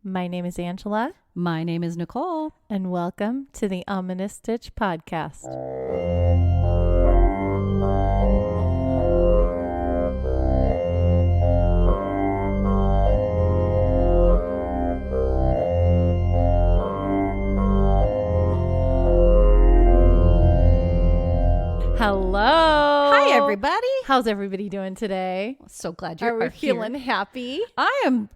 My name is Angela. My name is Nicole. And welcome to the Ominous Stitch Podcast. Hello. Hi, everybody. How's everybody doing today? So glad you're Are we here. feeling happy? I am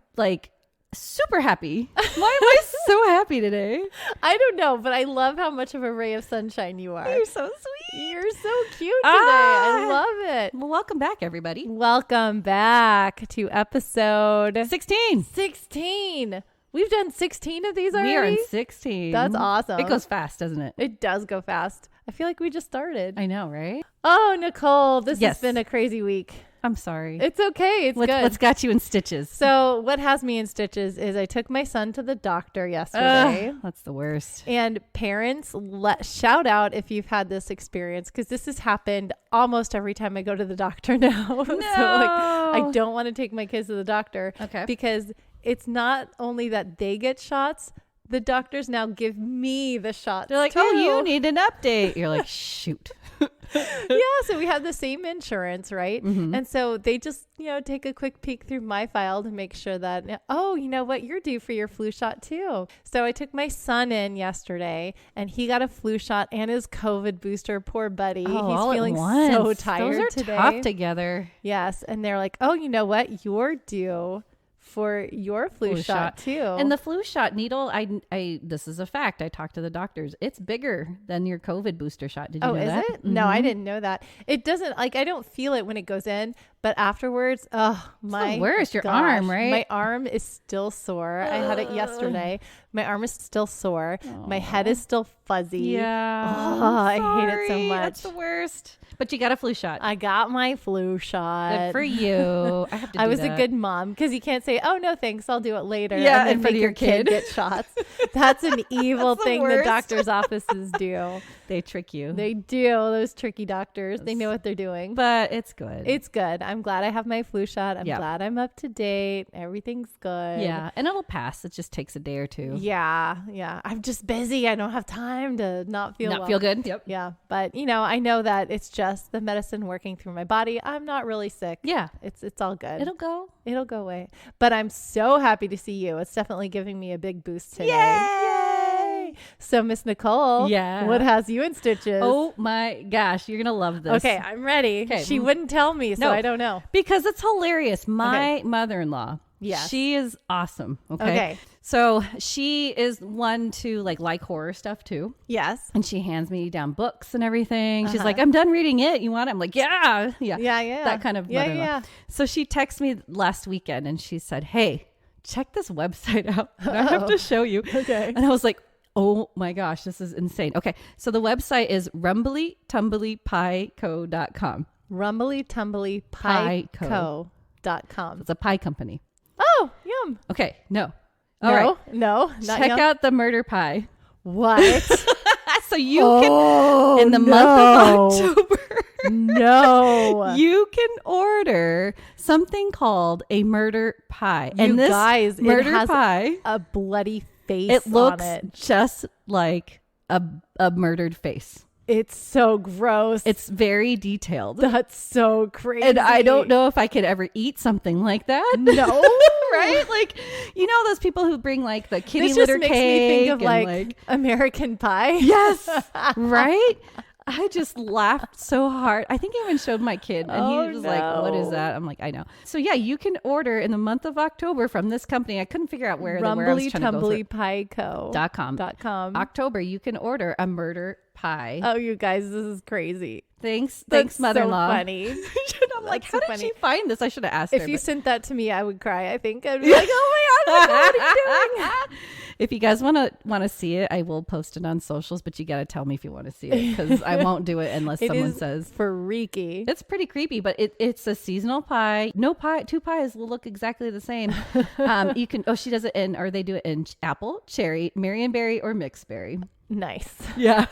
super happy. Why am I so happy today? I don't know, but I love how much of a ray of sunshine you are. You're so sweet. You're so cute today. I love it. Well, welcome back, everybody. Welcome back to episode 16. We've done 16 of these already. We are in 16. That's awesome. It goes fast, doesn't it? It does go fast. I feel like we just started. I know, right? Oh, Nicole, this Yes. has been a crazy week. I'm sorry. It's okay. It's good. What's got you in stitches? So what has me in stitches is I took my son to the doctor yesterday. That's the worst. And parents, shout out if you've had this experience, because this has happened almost every time I go to the doctor now. No. So I don't want to take my kids to the doctor. Okay. Because it's not only that they get shots, the doctors now give me the shots. They're like, too. oh, you need an update. You're like, shoot. Yeah, so we have the same insurance, right? Mm-hmm. And so they just, take a quick peek through my file to make sure that, oh, you know what, you're due for your flu shot too. So I took my son in yesterday and he got a flu shot and his COVID booster. Poor buddy. Oh, He's all at feeling once. so tired Those are today. tough together. Yes. And they're like, oh, you know what, you're due for your flu shot too. And the flu shot needle, I this is a fact. I talked to the doctors. It's bigger than your COVID booster shot. Did you know that? Is it? No, I didn't know that. It doesn't, I don't feel it when it goes in, but afterwards, my the worst, your gosh, arm, right? My arm is still sore. I had it yesterday. My arm is still sore. My head is still fuzzy. Yeah. I hate it so much. That's the worst. But you got a flu shot. I got my flu shot. Good for you. I have to do I was that. a good mom, because you can't say, oh, no, thanks, I'll do it later. Yeah, and then in front make of your your kid kid. get shots. That's an evil That's the thing the worst. doctor's offices do. They trick you. They do, those tricky doctors. They know what they're doing. But it's good. It's good. I'm glad I have my flu shot. I'm Yeah. glad I'm up to date. Everything's good. yeah. And it'll pass. It just takes a day or two. Yeah. I'm just busy. I don't have time to not feel well. Feel good? Yep. Yeah. But, I know that it's just the medicine working through my body. I'm not really sick. Yeah. It's all good. It'll go. It'll go away. But I'm so happy to see you. It's definitely giving me a big boost today. Yay! So, Miss Nicole, Yeah. what has you in stitches? Oh my gosh. You're going to love this. Okay, I'm ready. Okay. She wouldn't tell me, so No. I don't know. Because it's hilarious. My mother-in-law. Yes. She is awesome. Okay. So she is one to like horror stuff too. Yes. And she hands me down books and everything. She's like, I'm done reading it. You want it? I'm like, yeah. Yeah. That kind of mother-in-law. Yeah. So she texted me last weekend and she said, hey, check this website out. And I have to show you. Okay. And I was like, oh my gosh, this is insane. Okay. So the website is rumblytumblypieco.com. rumblytumblypieco.com. It's a pie company. Oh, yum. Okay. No. All right. No, not Check yum. out the murder pie. What? So you can, in the month of October, No. you can order something called a murder pie. You guys, it murder has pie, a bloody face it looks on it. just like a murdered face. It's so gross. It's very detailed. That's so crazy. And I don't know if I could ever eat something like that. No. Right? Like, those people who bring like the kitty This litter just makes cake me think of and, like American Pie. yes, right? I just laughed so hard. I think I even showed my kid and he was like, what is that? I'm like, I know. So yeah, you can order in the month of October from this company. I couldn't figure out where I was trying to go through. rumblytumblypieco.com. October, you can order a murder pie. Oh, you guys, this is crazy. Thanks, That's mother-in-law. so funny. I'm like, That's how so did funny. she find this? I should have asked her. If you but- sent that to me, I would cry. I think I'd be like, oh my God, what are you doing? If you guys want to see it, I will post it on socials, but you got to tell me if you want to see it because I won't do it unless It someone is says. freaky. It's pretty creepy, but it's a seasonal pie. No pie, two pies will look exactly the same. You can, she does it or they do it in apple, cherry, Marionberry, or mixed berry. Nice. Yeah.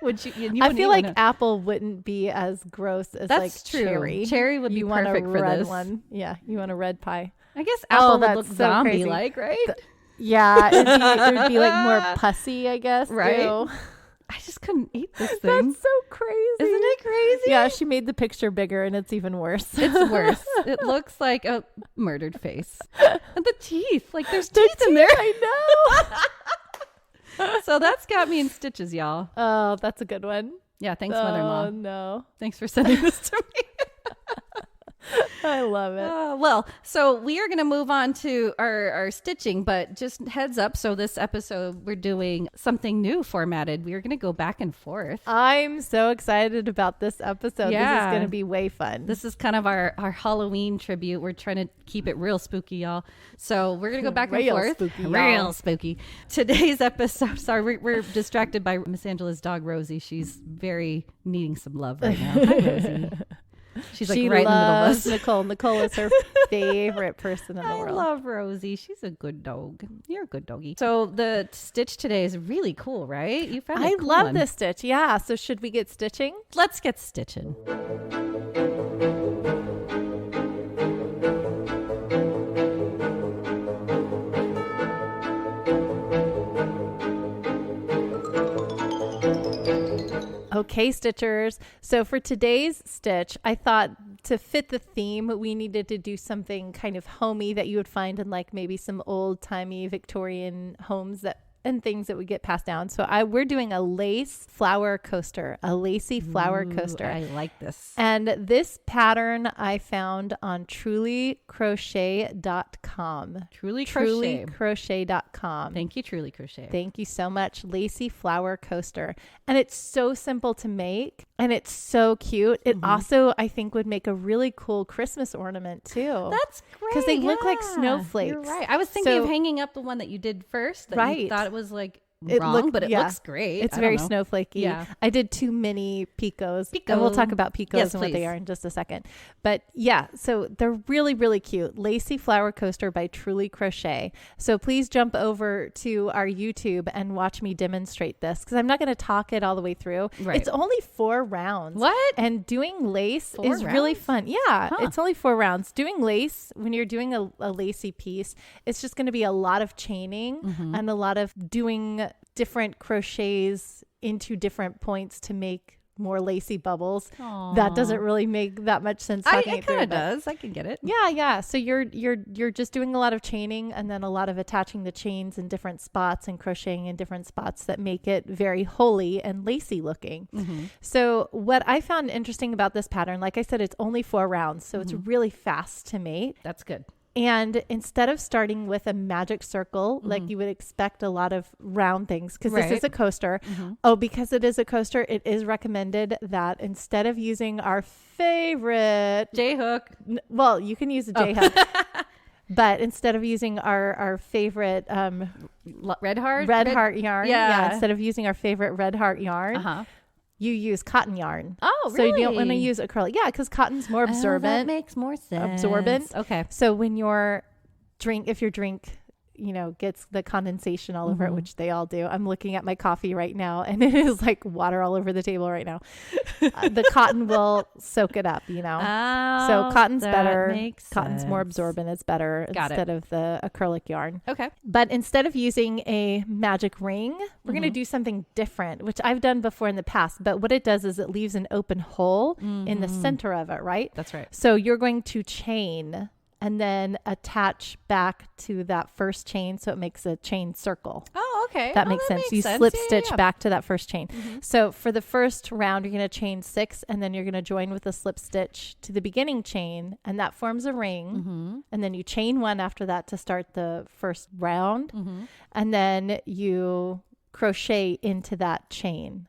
Would you I feel like apple wouldn't be as gross as That's like true. cherry. Cherry would be want perfect a for red this one. Yeah, you want a red pie. I guess apple would that's look so zombie-like, crazy. right? Yeah, it would be like more pussy, I guess. Right? Ew. I just couldn't eat this thing. That's so crazy. Isn't it crazy? Yeah, she made the picture bigger and it's even worse. It's worse. It looks like a murdered face. And the teeth. Like there's teeth in there. I know. So that's got me in stitches, y'all. Oh, that's a good one. Yeah, thanks, mother-in-law. Oh, no. Thanks for sending this to me. I love it. Well, so we are going to move on to our stitching, but just heads up. So this episode, we're doing something new formatted. We are going to go back and forth. I'm so excited about this episode. Yeah. This is going to be way fun. This is kind of our Halloween tribute. We're trying to keep it real spooky, y'all. So we're going to go back and forth. Spooky, real spooky. Today's episode, sorry, we're distracted by Miss Angela's dog, Rosie. She's very needing some love right now. Hi, Rosie. She's like right in the middle of us. Nicole. Nicole is her favorite person in the world. I love Rosie. She's a good dog. You're a good doggy. So the stitch today is really cool, right? You found a cool love one. this stitch. Yeah. So should we get stitching? Let's get stitching. Okay, stitchers. So for today's stitch, I thought to fit the theme, we needed to do something kind of homey that you would find in like maybe some old timey Victorian homes and things that would get passed down. So we're doing a lace flower coaster, a Lacy Flower Coaster. I like this. And this pattern I found on trulycrochet.com. Truly Crochet. Trulycrochet.com. Thank you, Truly Crochet. Thank you so much. Lacy Flower Coaster. And it's so simple to make and it's so cute. It also, I think, would make a really cool Christmas ornament too. That's great. Because they look like snowflakes. You're right. I was thinking of hanging up the one that you did first. That you thought it was like wrong, but it looks great. It's very snowflakey. Yeah. I did too many picos. And we'll talk about picos and what they are in just a second. But yeah, so they're really, really cute. Lacy Flower Coaster by Truly Crochet. So please jump over to our YouTube and watch me demonstrate this because I'm not going to talk it all the way through. Right. It's only 4 rounds. What? And doing lace 4 is really rounds? fun. Yeah, it's only 4 rounds. Doing lace, when you're doing a lacy piece, it's just going to be a lot of chaining and a lot of doing different crochets into different points to make more lacy bubbles. Aww. That doesn't really make that much sense. It kind of does. I can get it. Yeah. So you're just doing a lot of chaining and then a lot of attaching the chains in different spots and crocheting in different spots that make it very holy and lacy looking. So what I found interesting about this pattern, like I said, it's only 4 rounds, so it's really fast to make. That's good. And instead of starting with a magic circle, like you would expect a lot of round things, because this is a coaster. Because it is a coaster, it is recommended that instead of using our favorite J-hook. Well, you can use a J-hook. But instead of using our favorite Red heart yarn, instead of using our favorite red heart yarn, you use cotton yarn. Oh, so really? you don't want to use acrylic. Yeah, because cotton's more absorbent. That makes more sense. Absorbent. Okay. So when if your drink, gets the condensation all over it, which they all do. I'm looking at my coffee right now and it is like water all over the table right now. The cotton will soak it up, Oh, so cotton's better. Makes Cotton's more absorbent. It's better instead of the acrylic yarn. Okay. But instead of using a magic ring, we're going to do something different, which I've done before in the past. But what it does is it leaves an open hole in the center of it, right? That's right. So you're going to chain and then attach back to that first chain so it makes a chain circle. Oh, okay. That makes sense. You slip stitch back to that first chain. So for the first round, you're going to chain 6 and then you're going to join with a slip stitch to the beginning chain and that forms a ring. And then you chain 1 after that to start the first round. And then you crochet into that chain.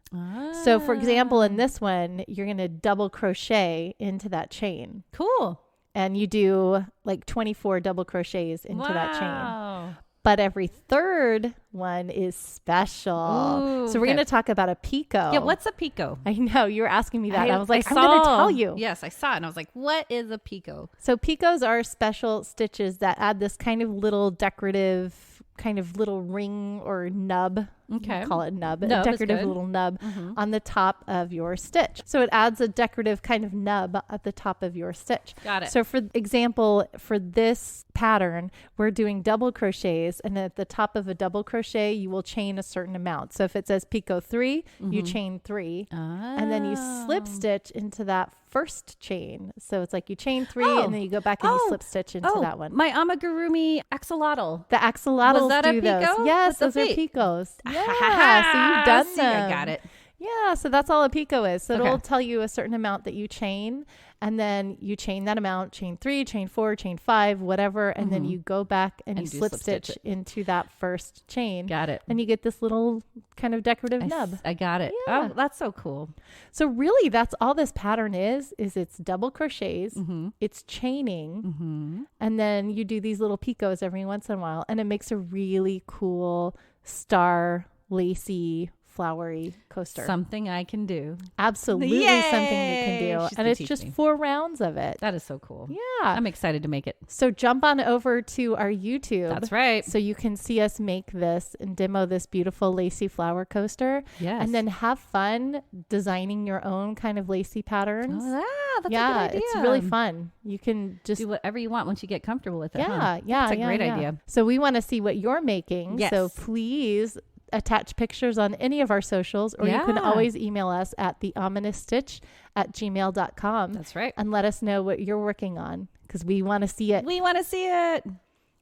So for example, in this one, you're going to double crochet into that chain. Cool. And you do like 24 double crochets into that chain. But every third one is special. Ooh, so we're going to talk about a picot. Yeah, what's a picot? I know, you were asking me that. And I was like, I'm going to tell you. Yes, I saw it. And I was like, what is a picot? So picots are special stitches that add this kind of little decorative, kind of little ring or nub Okay. Call it nub, Nub a is decorative good. little nub on the top of your stitch. So it adds a decorative kind of nub at the top of your stitch. Got it. So for example, for this pattern, we're doing double crochets, and at the top of a double crochet, you will chain a certain amount. So if it says picot 3, you chain 3, and then you slip stitch into that first chain. So it's like you chain 3 and then you go back and you slip stitch into that one. My amigurumi axolotl. The axolotls Was that do a those. picot? Yes, With the those are feet? picots. Yeah, so you've done See, them. I got it. Yeah, so that's all a picot is. So Okay. it'll tell you a certain amount that you chain, and then you chain that amount, chain 3, chain 4, chain 5, whatever, and then you go back and you do slip slip stitch stitch into that first chain. Got it. And you get this little kind of decorative nub. I got it. Yeah. Oh, that's so cool. So really, that's all this pattern is it's double crochets, it's chaining, and then you do these little picots every once in a while, and it makes a really cool star lacy flowery coaster. Something I can do. Absolutely Yay! something you can do. She's And gonna it's teach just me. 4 rounds of it. That is so cool. Yeah. I'm excited to make it. So jump on over to our YouTube. That's right. So you can see us make this and demo this beautiful lacy flower coaster. Yes. And then have fun designing your own kind of lacy patterns. Oh, that's Yeah, a good idea. it's really fun. You can just Do whatever you want once you get comfortable with it. yeah, huh? yeah, That's a yeah, great yeah. idea. So we want to see what you're making. Yes. So please attach pictures on any of our socials, or you can Yeah. always email us at theominousstitch@gmail.com. That's right. And let us know what you're working on, because we want to see it. We want to see it.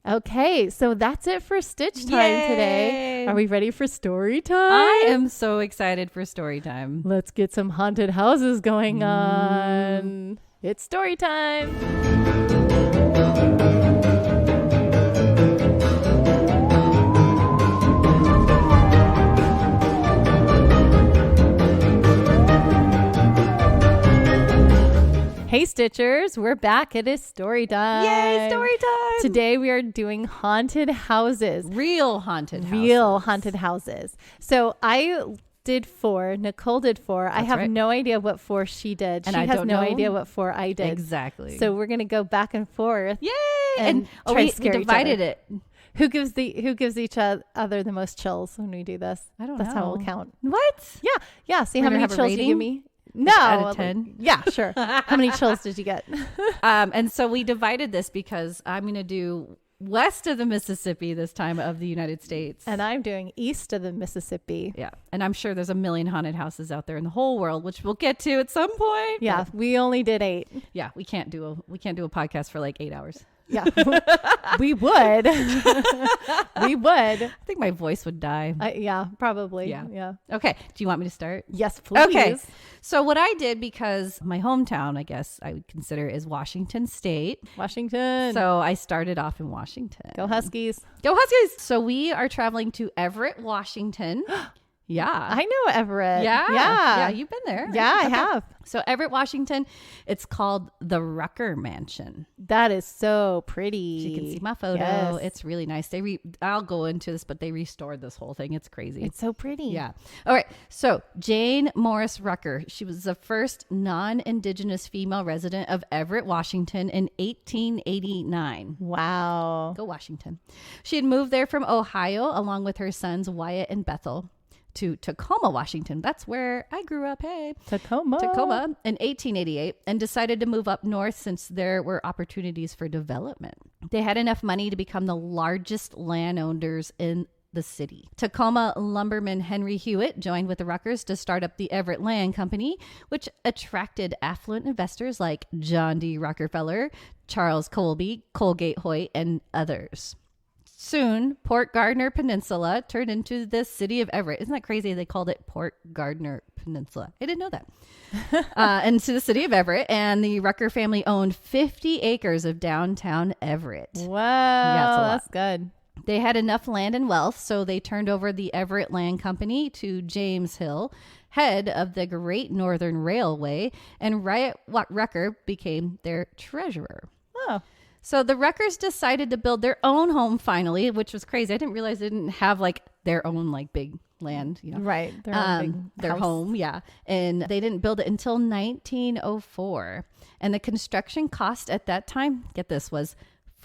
Okay, so that's it for Stitch Time today. Yay. Are we ready for story time? I am so excited for story time. Let's get some haunted houses going on. It's story time. Hey Stitchers, we're back. It is story time. Yay, story time. Today we are doing haunted houses. Real haunted houses. Real haunted houses. So I did 4. Nicole did 4. I have right. no idea what 4 she did. And she I has don't no know idea what 4 I did. Exactly. So we're going to go back and forth. Yay. and try we to scare each divided other. it. Who gives each other the most chills when we do this? I don't That's know. how we'll count. What? Yeah. See We're how gonna many have a chills you give rating? me? No. Out of 10? Yeah, sure. How many chills did you get? And so we divided this because I'm going to do west of the Mississippi this time of the United States. And I'm doing east of the Mississippi. Yeah. And I'm sure there's a million haunted houses out there in the whole world, which we'll get to at some point. Yeah, we only did 8. Yeah. We can't do a podcast for like 8 hours. Yeah, we would. We would. I think my voice would die. Yeah, probably. Yeah. Yeah. Okay. Do you want me to start? Yes, please. Okay. So what I did, because my hometown, I guess I would consider, is Washington State. Washington. So I started off in Washington. Go Huskies. Go Huskies. So we are traveling to Everett, Washington. Yeah. I know Everett. Yeah. Yeah. You've been there. Yeah, I Okay. have. So Everett, Washington, it's called the Rucker Mansion. That is so pretty. So you can see my photo. Yes. It's really nice. I'll go into this, but they restored this whole thing. It's crazy. It's so pretty. Yeah. All right. So Jane Morris Rucker, she was the first non-Indigenous female resident of Everett, Washington in 1889. Wow. Go Washington. She had moved there from Ohio along with her sons Wyatt and Bethel to Tacoma, Washington. That's where I grew up. Hey. Tacoma in 1888, and decided to move up north since there were opportunities for development. They had enough money to become the largest landowners in the city. Tacoma lumberman Henry Hewitt joined with the Ruckers to start up the Everett Land Company, which attracted affluent investors like John D. Rockefeller, Charles Colby, Colgate Hoyt, and others. Soon, Port Gardner Peninsula turned into the city of Everett. Isn't that crazy? They called it Port Gardner Peninsula. I didn't know that. Into the city of Everett, and the Rucker family owned 50 acres of downtown Everett. Wow. That's That's good. They had enough land and wealth, so they turned over the Everett Land Company to James Hill, head of the Great Northern Railway, and Rucker became their treasurer. Oh. So the Ruckers decided to build their own home finally, which was crazy. I didn't realize they didn't have like their own like big land, you know. Right. Their own big Their house. home, yeah. And they didn't build it until 1904. And the construction cost at that time, get this, was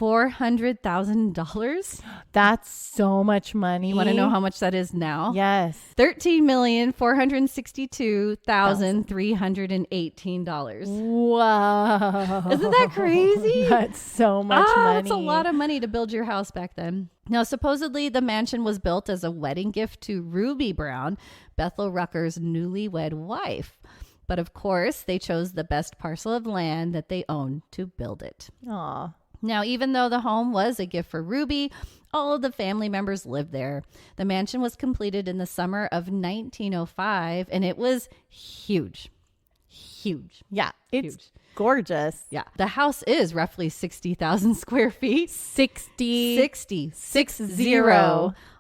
$400,000. That's so much money. You want to know how much that is now? Yes. $13,462,318. Wow. Isn't that crazy? That's so much money. That's a lot of money to build your house back then. Now, supposedly the mansion was built as a wedding gift to Ruby Brown, Bethel Rucker's newlywed wife. But of course, they chose the best parcel of land that they owned to build it. Aw. Now, even though the home was a gift for Ruby, all of the family members lived there. The mansion was completed in the summer of 1905, and it was huge. Huge. Yeah, it's Huge. gorgeous. Yeah. The house is roughly 60,000 square feet. 60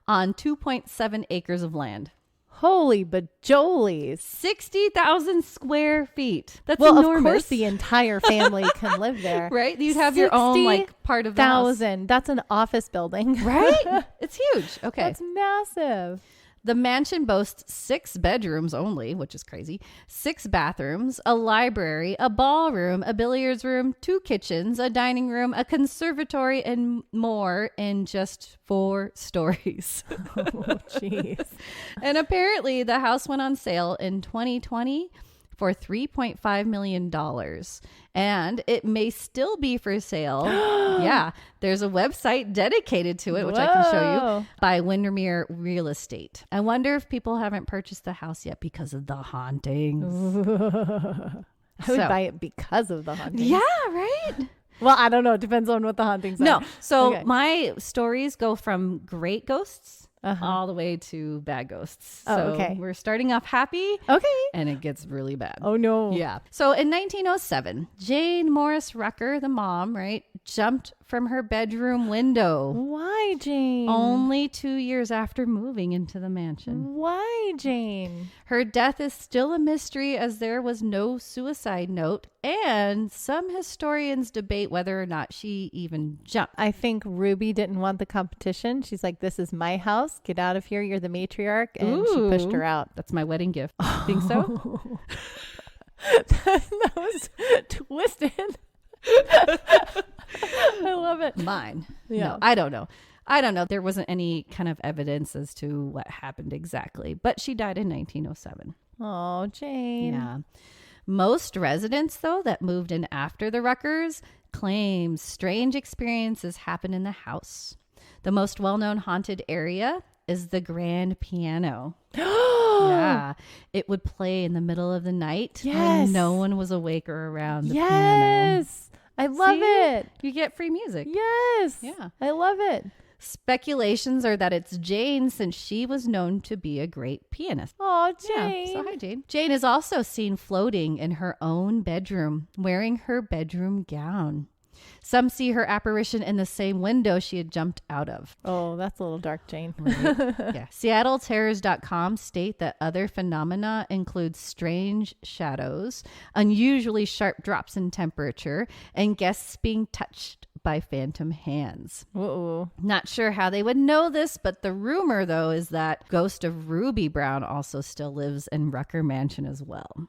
on 2.7 acres of land. Holy bajolies. 60,000 square feet. That's Well, enormous. of course, the entire family can live there. Right? You'd have your own like part of the house. 60,000. That's an office building. Right? It's huge. Okay. That's massive. The mansion boasts 6 bedrooms only, which is crazy, 6 bathrooms, a library, a ballroom, a billiards room, 2 kitchens, a dining room, a conservatory, and more in just 4 stories. Oh, jeez. And apparently the house went on sale in 2020 for $3.5 million. And it may still be for sale. Yeah. There's a website dedicated to it, which I can show you, by Windermere Real Estate. I wonder if people haven't purchased the house yet because of the hauntings. I would buy it because of the hauntings. Yeah, right? Well, I don't know. It depends on what the hauntings are. No. So Okay. my stories go from great ghosts all the way to bad ghosts. Oh, So okay. we're starting off happy. Okay. And it gets really bad. Oh, no. Yeah. So in 1907, Jane Morris Rucker, the mom, right, jumped from her bedroom window Why, Jane? only 2 years after moving into the mansion. Why, Jane? Her death is still a mystery as there was no suicide note, and some historians debate whether or not she even jumped. I think Ruby didn't want the competition. She's like, this is my house. Get out of here. You're the matriarch. And she pushed her out. That's my wedding gift. Think so? That was twisted. I love it. Mine. Yeah. No, I don't know. There wasn't any kind of evidence as to what happened exactly, but she died in 1907. Oh, Jane. Yeah. Most residents, though, that moved in after the Ruckers claim strange experiences happen in the house. The most well-known haunted area is the grand piano. Yeah. It would play in the middle of the night when no one was awake or around the piano. Yes. I love it. You get free music. Yes. Yeah. I love it. Speculations are that it's Jane, since she was known to be a great pianist. Oh, Jane. Yeah. So hi, Jane. Jane is also seen floating in her own bedroom, wearing her bedroom gown. Some see her apparition in the same window she had jumped out of. Oh, that's a little dark, Jane. Right. Yeah. SeattleTerrors.com state that other phenomena include strange shadows, unusually sharp drops in temperature, and guests being touched by phantom hands. Uh-oh. Not sure how they would know this, but the rumor, though, is that ghost of Ruby Brown also still lives in Rucker Mansion as well.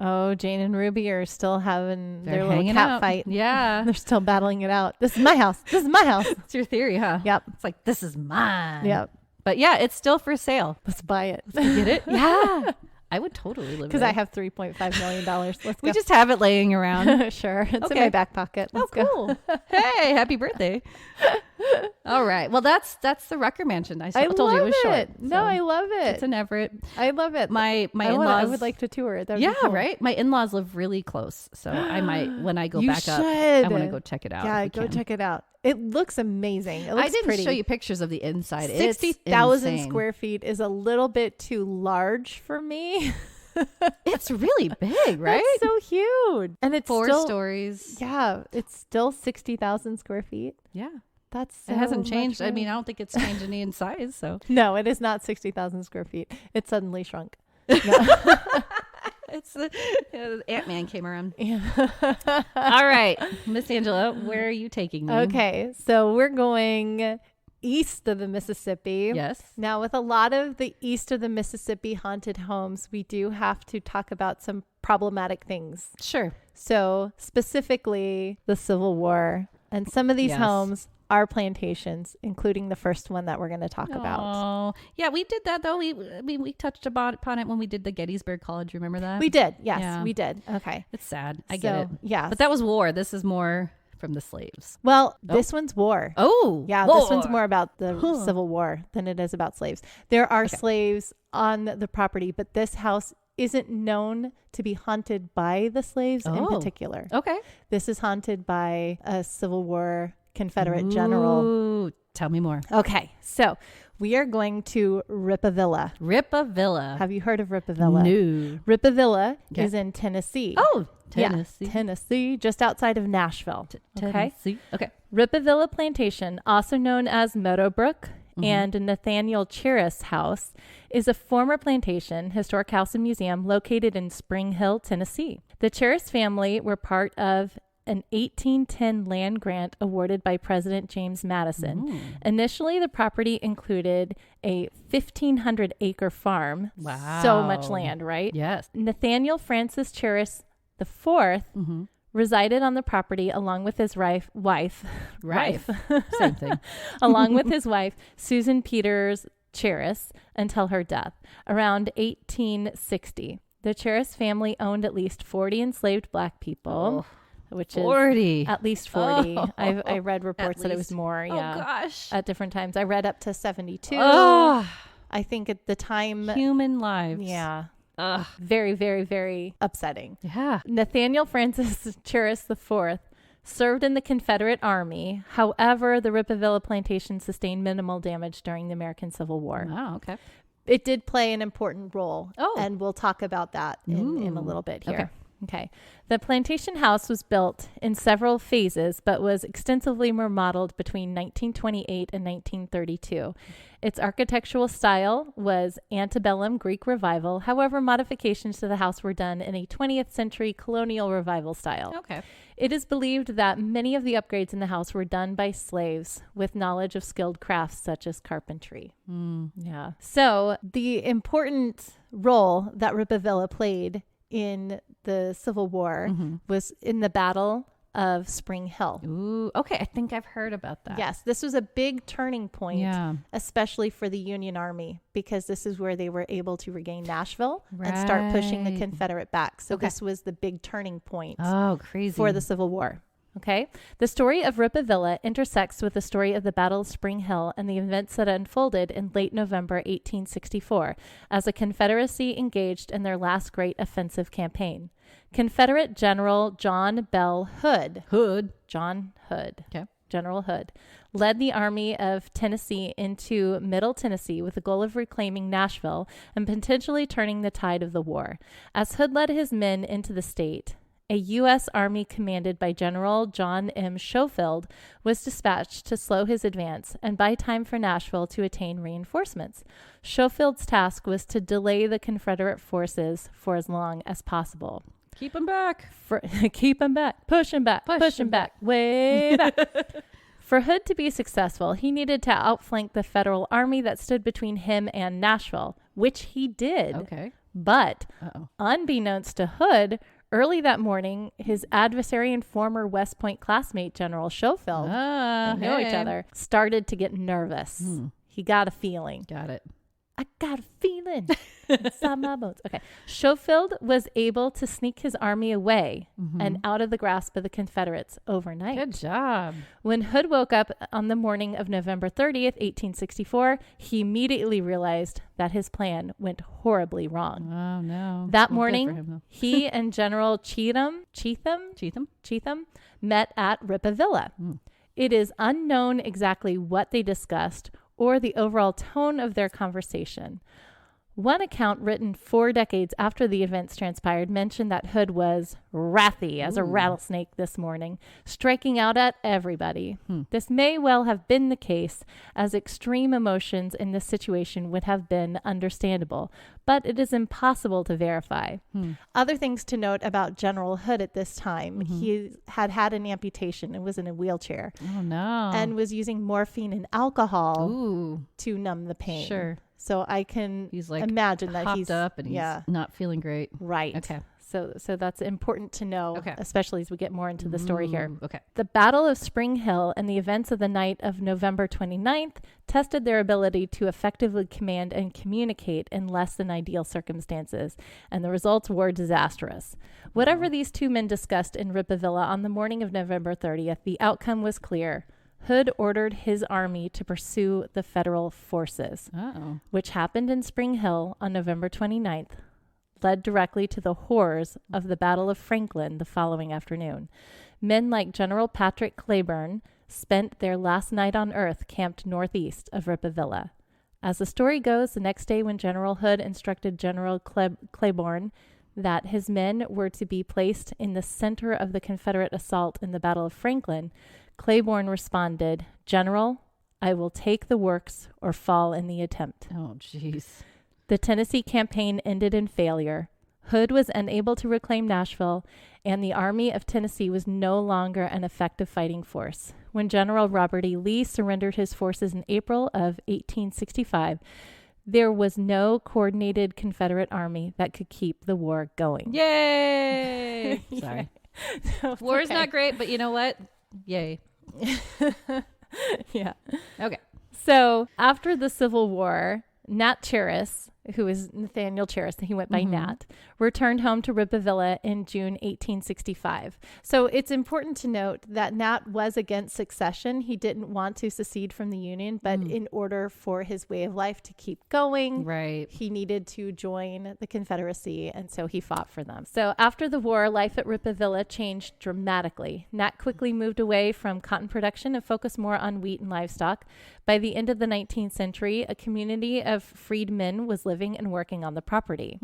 Oh, Jane and Ruby are still having They're their little hanging cat out. fight. Yeah. They're still battling it out. This is my house. This is my house. It's your theory, huh? Yep. It's like, this is mine. Yep. But yeah, it's still for sale. Let's buy it. Get it? Yeah. I would totally live Because there. I have $3.5 million. Let's go. We just have it laying around. Sure. It's in Okay. my back pocket. Let's go. Cool. Hey, happy birthday. All right. Well, that's the Rucker Mansion. I told love you it was short. No, I love it. It's in Everett. I love it. My I in-laws. would like to tour it. That would be Yeah, cool. right. My in-laws live really close, so I might, when I go You back up, I should. want to go check it out. Yeah, if we go can. check it out. It looks amazing. It looks I didn't pretty. show you pictures of the inside. 60,000 It's square feet is a little bit too large for me. It's really big, right? It's so huge. And it's 4 still, stories. Yeah, it's still 60,000 square feet. Yeah. That's so It hasn't much changed. I room. mean, I don't think it's changed any in size. So No, it is not 60,000 square feet. It suddenly shrunk. it's Ant-Man came around. Yeah. All right, Miss Angela, where are you taking me? Okay, so we're going east of the Mississippi. Yes. Now, with a lot of the east of the Mississippi haunted homes, we do have to talk about some problematic things. Sure. So specifically the Civil War And some of these Yes. homes are plantations, including the first one that we're going to talk about. Oh, yeah, we did that though. We touched upon it when we did the Gettysburg College. Remember that? We did. Yes, Yeah. we did. Okay. It's sad. I get it. Yeah. But that was war. This is more from the slaves. Well, this one's war. Oh, Yeah, war. this one's more about the Civil War than it is about slaves. There are slaves on the property, but this house isn't known to be haunted by the slaves in particular. Okay. This is haunted by a Civil War Confederate general. Ooh, tell me more. Okay, so we are going to Rippavilla. Rippavilla. Have you heard of Rippavilla? No. Rippavilla is in Tennessee. Oh, Tennessee. Yeah, Tennessee, just outside of Nashville. Tennessee. Okay. Rippavilla Plantation, also known as Meadowbrook, and Nathaniel Cheris House, is a former plantation, historic house and museum located in Spring Hill, Tennessee. The Cheris family were part of an 1810 land grant awarded by President James Madison. Initially, the property included a 1,500-acre farm. Wow. So much land, right? Yes. Nathaniel Francis Cheris IV resided on the property along with his wife, Same thing. along with his wife, Susan Peters Cheris, until her death around 1860. The Cheris family owned at least 40 enslaved black people. Which 40. is at least 40. I read reports that it was more. Yeah. Oh, gosh. At different times. I read up to 72. Oh, I think at the time. human lives. Yeah. Ugh. Very, very, very upsetting. Yeah. Nathaniel Francis Cheris IV served in the Confederate Army. However, the Rippavilla plantation sustained minimal damage during the American Civil War. Wow. Okay. It did play an important role. Oh. And we'll talk about that in a little bit here. Okay. The plantation house was built in several phases, but was extensively remodeled between 1928 and 1932. Its architectural style was antebellum Greek Revival. However, modifications to the house were done in a 20th century colonial revival style. Okay. It is believed that many of the upgrades in the house were done by slaves with knowledge of skilled crafts such as carpentry. Yeah. So the important role that Rippavilla played in the Civil War was in the Battle of Spring Hill. Ooh. Okay. I think I've heard about that. Yes, this was a big turning point, Yeah. especially for the Union Army, because this is where they were able to regain Nashville and start pushing the Right. Confederate back. So Okay. this was the big turning point Oh, crazy. for the Civil War. Okay. The story of Rippavilla intersects with the story of the Battle of Spring Hill and the events that unfolded in late November 1864 as the Confederacy engaged in their last great offensive campaign. Confederate General John Bell Hood. John Hood. Okay. General Hood led the Army of Tennessee into Middle Tennessee with the goal of reclaiming Nashville and potentially turning the tide of the war. As Hood led his men into the state, a U.S. Army commanded by General John M. Schofield was dispatched to slow his advance and buy time for Nashville to attain reinforcements. Schofield's task was to delay the Confederate forces for as long as possible. Keep them back. Keep him back. Push him back. Push him back. Way back. For Hood to be successful, he needed to outflank the Federal Army that stood between him and Nashville, which he did. Okay. But unbeknownst to Hood, early that morning, his adversary and former West Point classmate, General Schofield, they know each other, started to get nervous. He got a feeling. Got it. I got a feeling inside my bones. Okay. Schofield was able to sneak his army away and out of the grasp of the Confederates overnight. Good job. When Hood woke up on the morning of November 30th, 1864, he immediately realized that his plan went horribly wrong. Oh, no. That Well, good for morning, him, he and General Cheatham met at Rippavilla. It is unknown exactly what they discussed or the overall tone of their conversation. One account written 4 decades after the events transpired mentioned that Hood was wrathy as a rattlesnake this morning, striking out at everybody. This may well have been the case, as extreme emotions in this situation would have been understandable, but it is impossible to verify. Other things to note about General Hood at this time, he had an amputation and was in a wheelchair. Oh, no. And was using morphine and alcohol Ooh. to numb the pain. Sure. So I can He's like imagine that hopped he's up and he's not feeling great. right. Okay. So that's important to know, especially as we get more into the story here. Okay. The Battle of Spring Hill and the events of the night of November 29th tested their ability to effectively command and communicate in less than ideal circumstances, and the results were disastrous. Whatever these two men discussed in Rippavilla on the morning of November 30th, the outcome was clear. Hood ordered his army to pursue the federal forces, which happened in Spring Hill on November 29th. Led directly to the horrors of the Battle of Franklin the following afternoon. Men like General Patrick Cleburne spent their last night on Earth camped northeast of Rippavilla. As the story goes, the next day when General Hood instructed General Claiborne that his men were to be placed in the center of the Confederate assault in the Battle of Franklin, Claiborne responded, "General, I will take the works or fall in the attempt." Oh, jeez. The Tennessee campaign ended in failure. Hood was unable to reclaim Nashville, and the Army of Tennessee was no longer an effective fighting force. When General Robert E. Lee surrendered his forces in April of 1865, there was no coordinated Confederate army that could keep the war going. Yay! Sorry. War is not great, but you know what? Yay. Yeah. Okay. So after the Civil War, Nat Cheris, who is Nathaniel Cheris, he went by Nat, returned home to Rippavilla in June 1865. So it's important to note that Nat was against secession. He didn't want to secede from the Union, but in order for his way of life to keep going, he needed to join the Confederacy, and so he fought for them. So after the war, life at Rippavilla changed dramatically. Nat quickly moved away from cotton production and focused more on wheat and livestock. By the end of the 19th century, a community of freedmen was living and working on the property.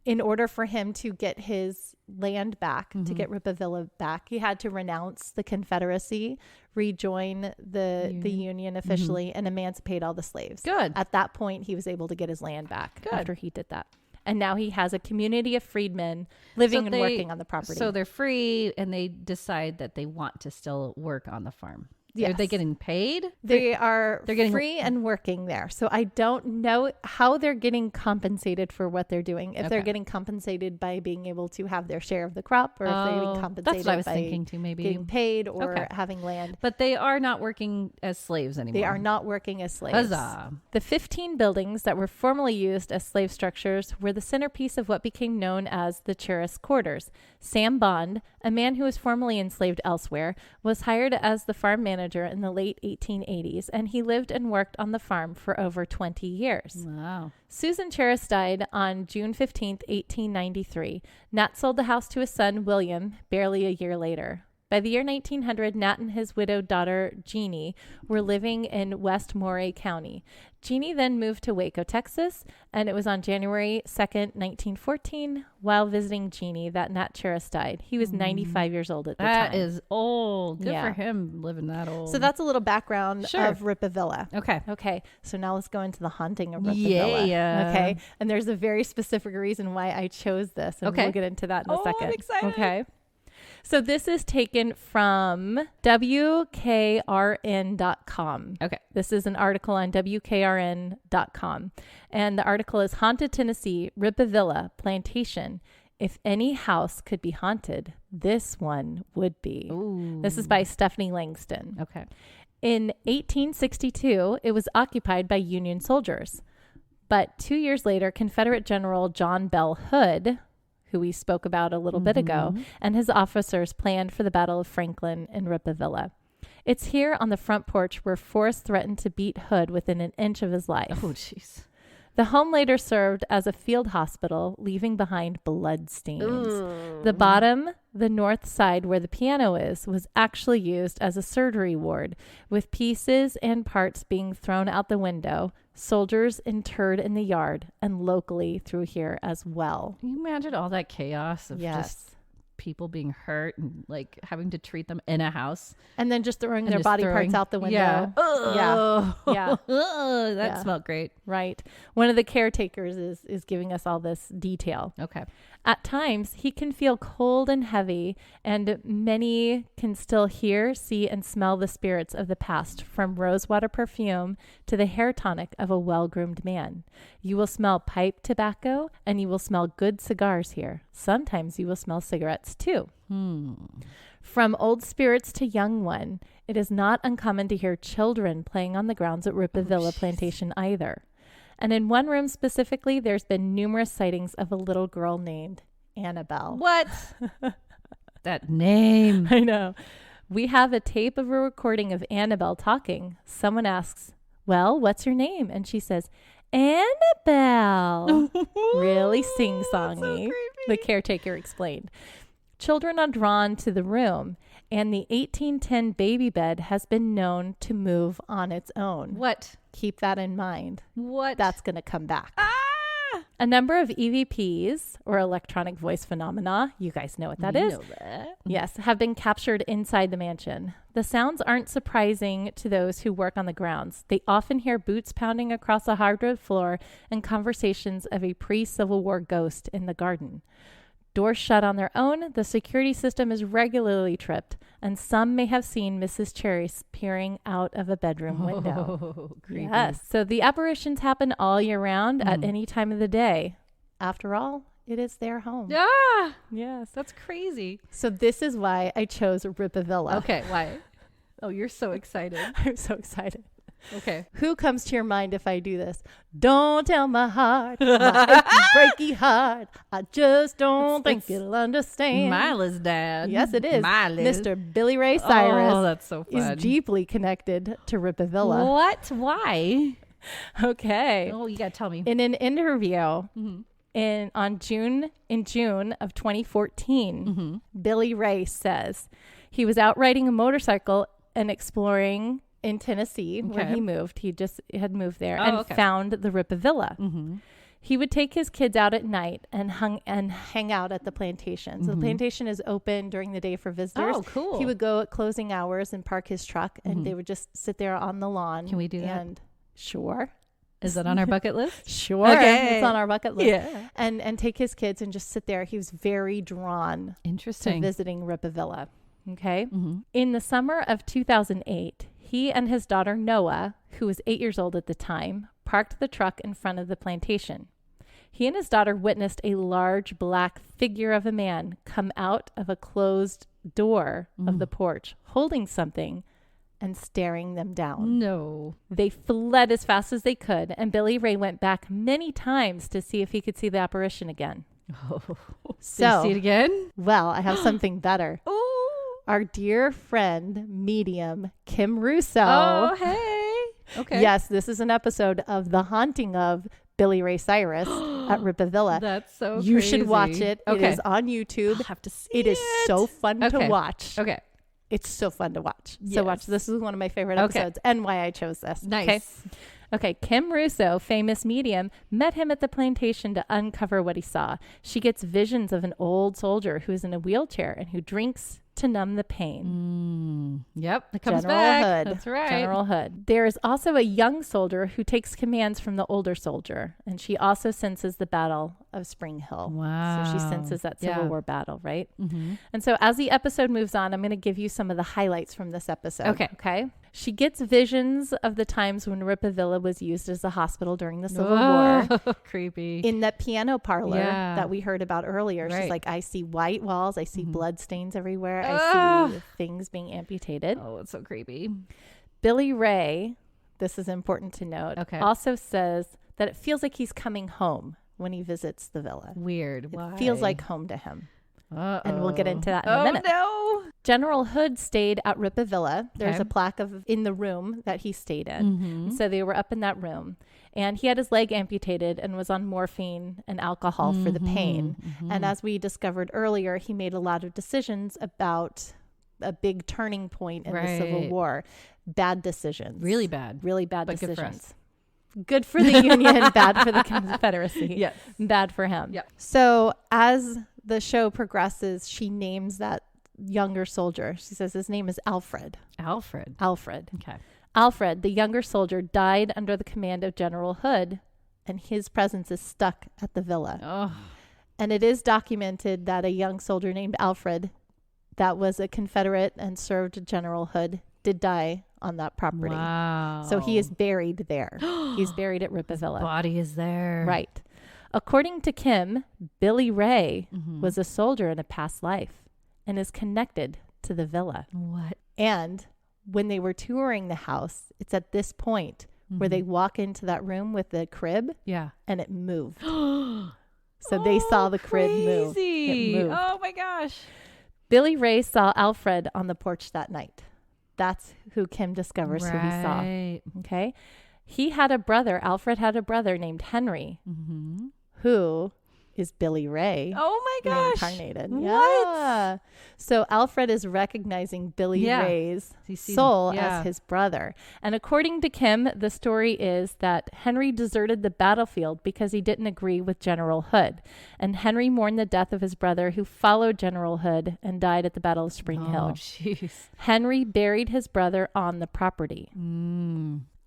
In order for him to get his land back, to get Rippavilla back, he had to renounce the Confederacy, rejoin the Union officially, and emancipate all the slaves. Good. At that point, he was able to get his land back after he did that. And now he has a community of freedmen living and working on the property. So they're free, and they decide that they want to still work on the farm. Yes. Are they getting paid? They're getting free and working there. So I don't know how they're getting compensated for what they're doing. If they're getting compensated by being able to have their share of the crop, or if they're getting compensated that's what I was by thinking too, maybe getting paid or having land. But they are not working as slaves anymore. They are not working as slaves. Huzzah. The 15 buildings that were formerly used as slave structures were the centerpiece of what became known as the Cheris Quarters. Sam Bond, a man who was formerly enslaved elsewhere, was hired as the farm manager in the late 1880s, and he lived and worked on the farm for over 20 years. Wow. Susan Cheris died on June 15th, 1893. Nat sold the house to his son, William, barely a year later. By the year 1900, Nat and his widowed daughter, Jeannie, were living in West Moray County. Jeannie then moved to Waco, Texas, and it was on January 2nd, 1914, while visiting Jeannie, that Nat Cheris died. He was 95 years old at the time. That is old. Good for him living that old. So that's a little background of Rippavilla. Okay. So now let's go into the haunting of Rippavilla. Yeah. Okay. And there's a very specific reason why I chose this, and we'll get into that in a second. I'm excited. Okay. So this is taken from WKRN.com. Okay. This is an article on WKRN.com. And the article is Haunted Tennessee, Rippavilla, Plantation. If any house could be haunted, this one would be. Ooh. This is by Stephanie Langston. Okay. In 1862, it was occupied by Union soldiers. But 2 years later, Confederate General John Bell Hood, who we spoke about a little bit ago, and his officers planned for the Battle of Franklin and Rippavilla. It's here on the front porch where Forrest threatened to beat Hood within an inch of his life. Oh, jeez. The home later served as a field hospital, leaving behind blood stains. Ooh. The bottom, the north side where the piano is, was actually used as a surgery ward, with pieces and parts being thrown out the window, soldiers interred in the yard, and locally through here as well. Can you imagine all that chaos of just people being hurt and like having to treat them in a house. And then just throwing their body parts out the window. Yeah. That Yeah. smelled great. Right. One of the caretakers is giving us all this detail. Okay. At times, he can feel cold and heavy, and many can still hear, see, and smell the spirits of the past, from rosewater perfume to the hair tonic of a well-groomed man. You will smell pipe tobacco, and you will smell good cigars here. Sometimes you will smell cigarettes, too. From old spirits to young one, it is not uncommon to hear children playing on the grounds at Ripavilla Plantation either. And in one room specifically, there's been numerous sightings of a little girl named Annabelle. What? That name. I know. We have a tape of a recording of Annabelle talking. Someone asks, well, what's your name? And she says, Annabelle. Really sing-songy, the caretaker explained. Children are drawn to the room, and the 1810 baby bed has been known to move on its own. What? Keep that in mind. What? That's going to come back. A number of EVPs, or electronic voice phenomena, you guys know what that is. Know that. Yes, have been captured inside the mansion. The sounds aren't surprising to those who work on the grounds. They often hear boots pounding across a hardwood floor and conversations of a pre-Civil War ghost in the garden. Doors shut on their own, the security system is regularly tripped, and some may have seen Mrs. Cherry peering out of a bedroom window. Oh, creepy. Yes, so the apparitions happen all year round at any time of the day. After all, it is their home. Ah, Yes. that's crazy. So this is why I chose Ripavilla. Okay, why? Oh, you're so excited. I'm so excited. Okay. Who comes to your mind if I do this? Don't tell my heart, my achy, breaky heart. I just don't think it'll understand. Mila's dad. Yes, it is. Mila's. Mr. Billy Ray Cyrus Oh, that's so fun. is deeply connected to Ripavilla. What? Why? Okay. Oh, you got to tell me. In an interview in June of 2014, Billy Ray says he was out riding a motorcycle and exploring in Tennessee where he moved. He just had moved there and found the Ripavilla. He would take his kids out at night and hang out at the plantation. So the plantation is open during the day for visitors. Oh, cool. He would go at closing hours and park his truck, and they would just sit there on the lawn. Can we do that? And sure. Is that on our bucket list? Sure. Okay. It's on our bucket list. Yeah. And take his kids and just sit there. He was very drawn to Interesting. visiting Ripavilla. Okay. In the summer of 2008, he and his daughter Noah, who was 8 years old at the time, parked the truck in front of the plantation. He and his daughter witnessed a large black figure of a man come out of a closed door of the porch, holding something and staring them down. No. They fled as fast as they could, and Billy Ray went back many times to see if he could see the apparition again. Oh. So, Did you see it again? well, I have something better. Oh. Our dear friend, medium, Kim Russo. Oh, hey. Okay. Yes, this is an episode of The Haunting of Billy Ray Cyrus at Ripavilla. That's so You crazy. should watch it. Okay. It is on YouTube. I'll have to see It is so fun to Okay. watch. Okay. It's so fun to watch. Yes. So watch. This is one of my favorite Okay. episodes and why I chose this. Nice. Okay, Kim Russo, famous medium, met him at the plantation to uncover what he saw. She gets visions of an old soldier who is in a wheelchair and who drinks to numb the pain. Yep. It comes General back. Hood. That's right. General Hood. There is also a young soldier who takes commands from the older soldier, and she also senses the Battle of Spring Hill. Wow. So she senses that Civil Yeah. War battle, right? And so as the episode moves on, I'm going to give you some of the highlights from this episode. Okay. She gets visions of the times when Ripavilla was used as a hospital during the Civil War. Creepy. In that piano parlor Yeah. that we heard about earlier, Right. she's like, I see white walls. I see blood stains everywhere. I see things being amputated. Oh, it's so creepy. Billy Ray, this is important to note, also says that it feels like he's coming home when he visits the villa. Weird. Why? It feels like home to him. Uh-oh. And we'll get into that in a minute. Oh, no. General Hood stayed at Ripavilla. There's Okay. a plaque in the room that he stayed in. So they were up in that room. And he had his leg amputated and was on morphine and alcohol for the pain. And as we discovered earlier, he made a lot of decisions about a big turning point in the Civil War. Bad decisions. Really bad. Really bad But good for decisions. Good for the Union, bad for the Confederacy. Yes. Bad for him. Yep. So as the show progresses, she names that younger soldier. She says his name is Alfred. Alfred. Okay. Alfred, the younger soldier, died under the command of General Hood, and his presence is stuck at the villa. Oh. And it is documented that a young soldier named Alfred, that was a Confederate and served General Hood, did die on that property. Wow. So he is buried there. He's buried at Ripa Villa. Body is there. Right. According to Kim, Billy Ray was a soldier in a past life and is connected to the villa. What? And when they were touring the house, it's at this point where they walk into that room with the crib. Yeah. And it moved. So they saw the crib move. Crazy. It moved. Oh my gosh. Billy Ray saw Alfred on the porch that night. That's who Kim discovers who he saw. Okay. He had a brother. Alfred had a brother named Henry, who is Billy Ray. Oh my gosh. Reincarnated. What? Yeah. So Alfred is recognizing Billy Ray's soul as his brother. And according to Kim, the story is that Henry deserted the battlefield because he didn't agree with General Hood. And Henry mourned the death of his brother, who followed General Hood and died at the Battle of Spring Hill. Jeez. Henry buried his brother on the property.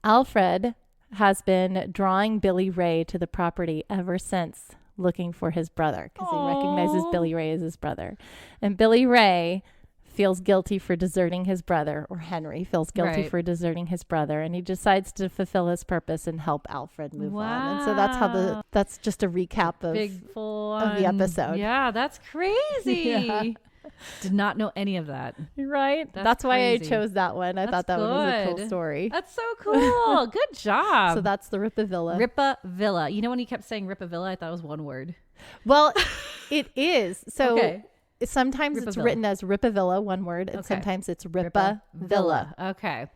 Alfred has been drawing Billy Ray to the property ever since, looking for his brother, because he recognizes Billy Ray as his brother. And Billy Ray feels guilty for deserting his brother, or Henry feels guilty for deserting his brother, and he decides to fulfill his purpose and help Alfred move on. And so that's just a recap of the episode. Yeah, that's crazy. Yeah. Did not know any of that. Right? That's why I chose that one. I thought that one was a cool story. That's so cool. Good job. So that's the Ripa Villa. Ripa Villa. You know when you kept saying Ripa Villa, I thought it was one word. Well, it is. So sometimes it's written as Ripa Villa, one word, and sometimes it's Ripa Villa. Okay.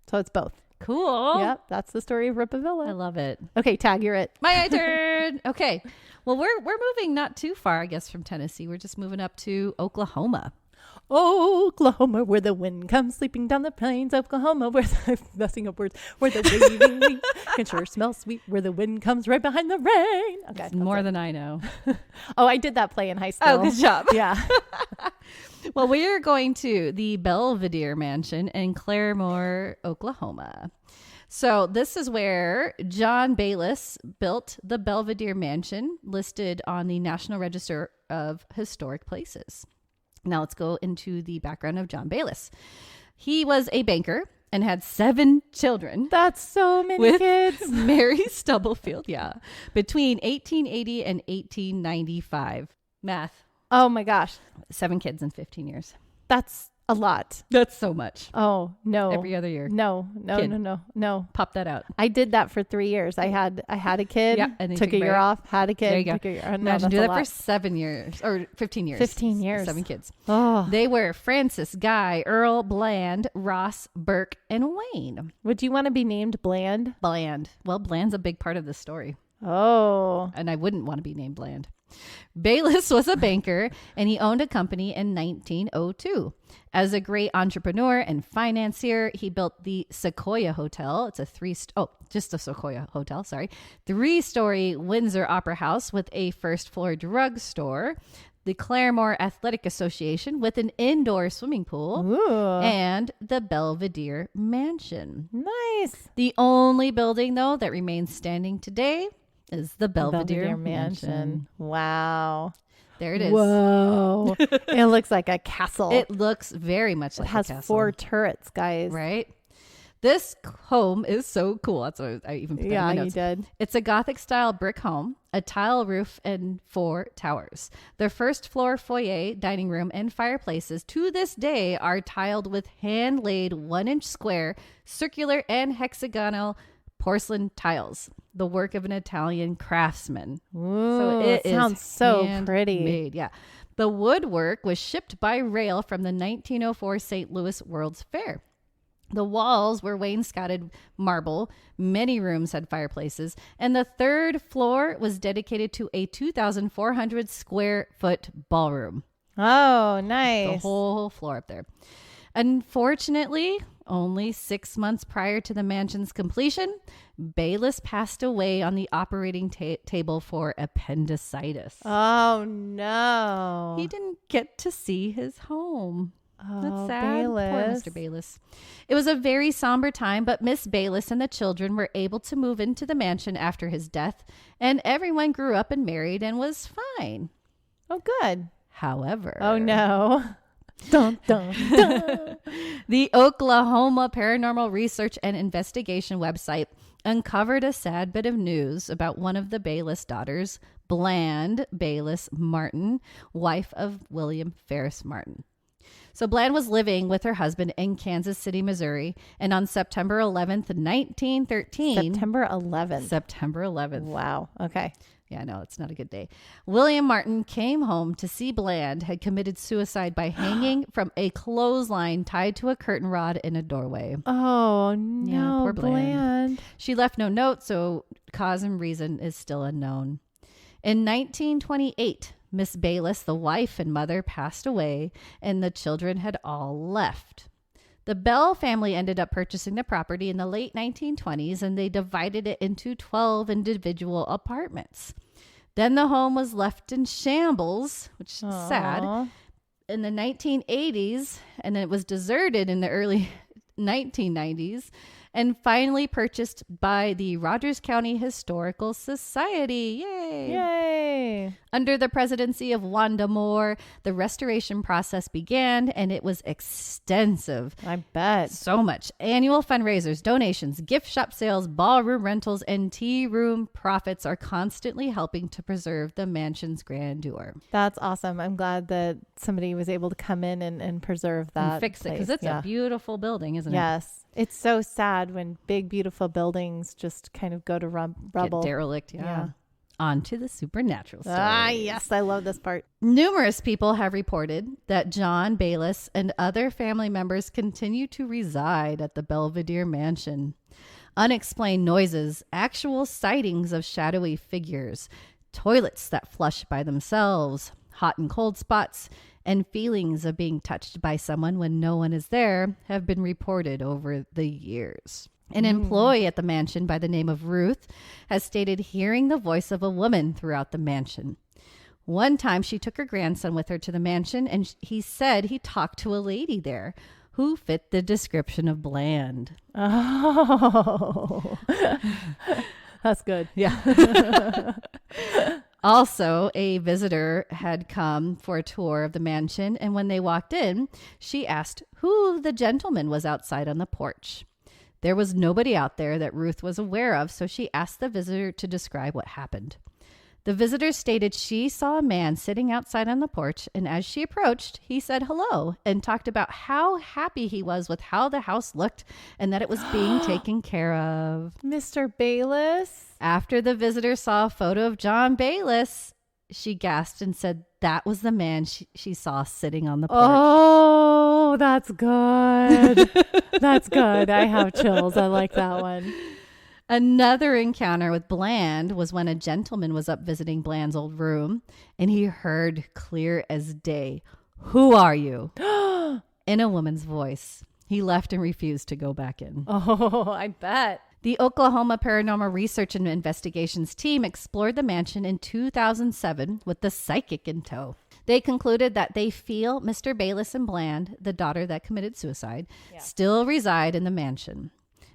So it's both. Cool. Yep, that's the story of Ripa Villa. I love it. Okay, Tag, you're it. My turn. Okay. Well, we're moving not too far, I guess, from Tennessee. We're just moving up to Oklahoma. Oklahoma, where the wind comes sweeping down the plains. Oklahoma, where I'm messing up words. Where the waving wheat can sure smell sweet. Where the wind comes right behind the rain. Okay, it's more than I know. Oh, I did that play in high school. Oh, good job. Yeah. Well, we are going to the Belvedere Mansion in Claremore, Oklahoma. So this is where John Bayliss built the Belvedere Mansion, listed on the National Register of Historic Places. Now let's go into the background of John Bayliss. He was a banker and had 7 children. That's so many kids. Mary Stubblefield, between 1880 and 1895. Math. Oh my gosh. 7 kids in 15 years. That's a lot. That's so much. Oh, no. Every other year. No. Pop that out. I did that for 3 years. I had a kid, and took a year off, had a kid. There you go. Took a year. Imagine do that for 7 years or 15 years. 15 years. 7 kids. Oh. They were Francis, Guy, Earl, Bland, Ross, Burke, and Wayne. Would you want to be named Bland? Bland. Well, Bland's a big part of the story. Oh. And I wouldn't want to be named Bland. Bayliss was a banker, and he owned a company in 1902. As a great entrepreneur and financier, he built the Sequoia Hotel. It's a 3-story Windsor Opera House with a first-floor drugstore, the Claremore Athletic Association with an indoor swimming pool, and the Belvedere Mansion. Nice. The only building, though, that remains standing today is the Belvedere Mansion. Wow. There it is. Whoa. It looks like a castle. It looks very much like a castle. It has 4 turrets, guys. Right? This home is so cool. That's what I even put that in my notes. Yeah, you did. It's a Gothic-style brick home, a tile roof, and 4 towers. The first-floor foyer, dining room, and fireplaces to this day are tiled with hand-laid 1-inch square, circular, and hexagonal porcelain tiles, the work of an Italian craftsman. Ooh, so it sounds so pretty. Made. Yeah. The woodwork was shipped by rail from the 1904 St. Louis World's Fair. The walls were wainscoted marble. Many rooms had fireplaces, and the 3rd floor was dedicated to a 2,400 square foot ballroom. Oh, nice. The whole floor up there. Unfortunately, only 6 months prior to the mansion's completion, Bayless passed away on the operating table for appendicitis. Oh, no. He didn't get to see his home. Oh, That's sad. Bayless. Poor Mr. Bayless. It was a very somber time, but Miss Bayless and the children were able to move into the mansion after his death, and everyone grew up and married and was fine. Oh, good. However. Oh, no. Dun, dun, dun. The Oklahoma Paranormal Research and Investigation website uncovered a sad bit of news about one of the Bayless daughters, Bland Bayless Martin, wife of William Ferris Martin. So Bland was living with her husband in Kansas City, Missouri, and on September 11th, 1913... September 11th. September 11th. Wow. Okay. Yeah, no, it's not a good day. William Martin came home to see Bland had committed suicide by hanging from a clothesline tied to a curtain rod in a doorway. Oh, no. Yeah, poor Bland. She left no note, so cause and reason is still unknown. In 1928, Miss Bayless, the wife and mother, passed away, and the children had all left. The Bell family ended up purchasing the property in the late 1920s, and they divided it into 12 individual apartments. Then the home was left in shambles, which is sad, in the 1980s, and it was deserted in the early 1990s, and finally purchased by the Rogers County Historical Society. Yay! Yay! Under the presidency of Wanda Moore, the restoration process began, and it was extensive. I bet. So much. Annual fundraisers, donations, gift shop sales, ballroom rentals, and tea room profits are constantly helping to preserve the mansion's grandeur. That's awesome. I'm glad that somebody was able to come in and preserve that. And fix it, because place. it's a beautiful building, isn't it? Yes. It's so sad when big, beautiful buildings just kind of go to rubble. Get derelict, yeah. On to the supernatural stories. Ah, yes. I love this part. Numerous people have reported that John Bayless and other family members continue to reside at the Belvedere Mansion. Unexplained noises, actual sightings of shadowy figures, toilets that flush by themselves, hot and cold spots, and feelings of being touched by someone when no one is there have been reported over the years. An employee at the mansion by the name of Ruth has stated hearing the voice of a woman throughout the mansion. One time she took her grandson with her to the mansion, and he said he talked to a lady there who fit the description of Bland. Oh, that's good. Yeah. Also, a visitor had come for a tour of the mansion, and when they walked in, she asked who the gentleman was outside on the porch. There was nobody out there that Ruth was aware of, so she asked the visitor to describe what happened. The visitor stated she saw a man sitting outside on the porch, and as she approached, he said hello and talked about how happy he was with how the house looked and that it was being taken care of. Mr. Bayless? After the visitor saw a photo of John Bayless, she gasped and said that was the man she saw sitting on the porch. Oh, that's good. That's good. I have chills. I like that one. Another encounter with Bland was when a gentleman was up visiting Bland's old room, and he heard clear as day, "Who are you?" in a woman's voice. He left and refused to go back in. Oh, I bet. The Oklahoma Paranormal Research and Investigations team explored the mansion in 2007 with the psychic in tow. They concluded that they feel Mr. Bayless and Bland, the daughter that committed suicide, still reside in the mansion.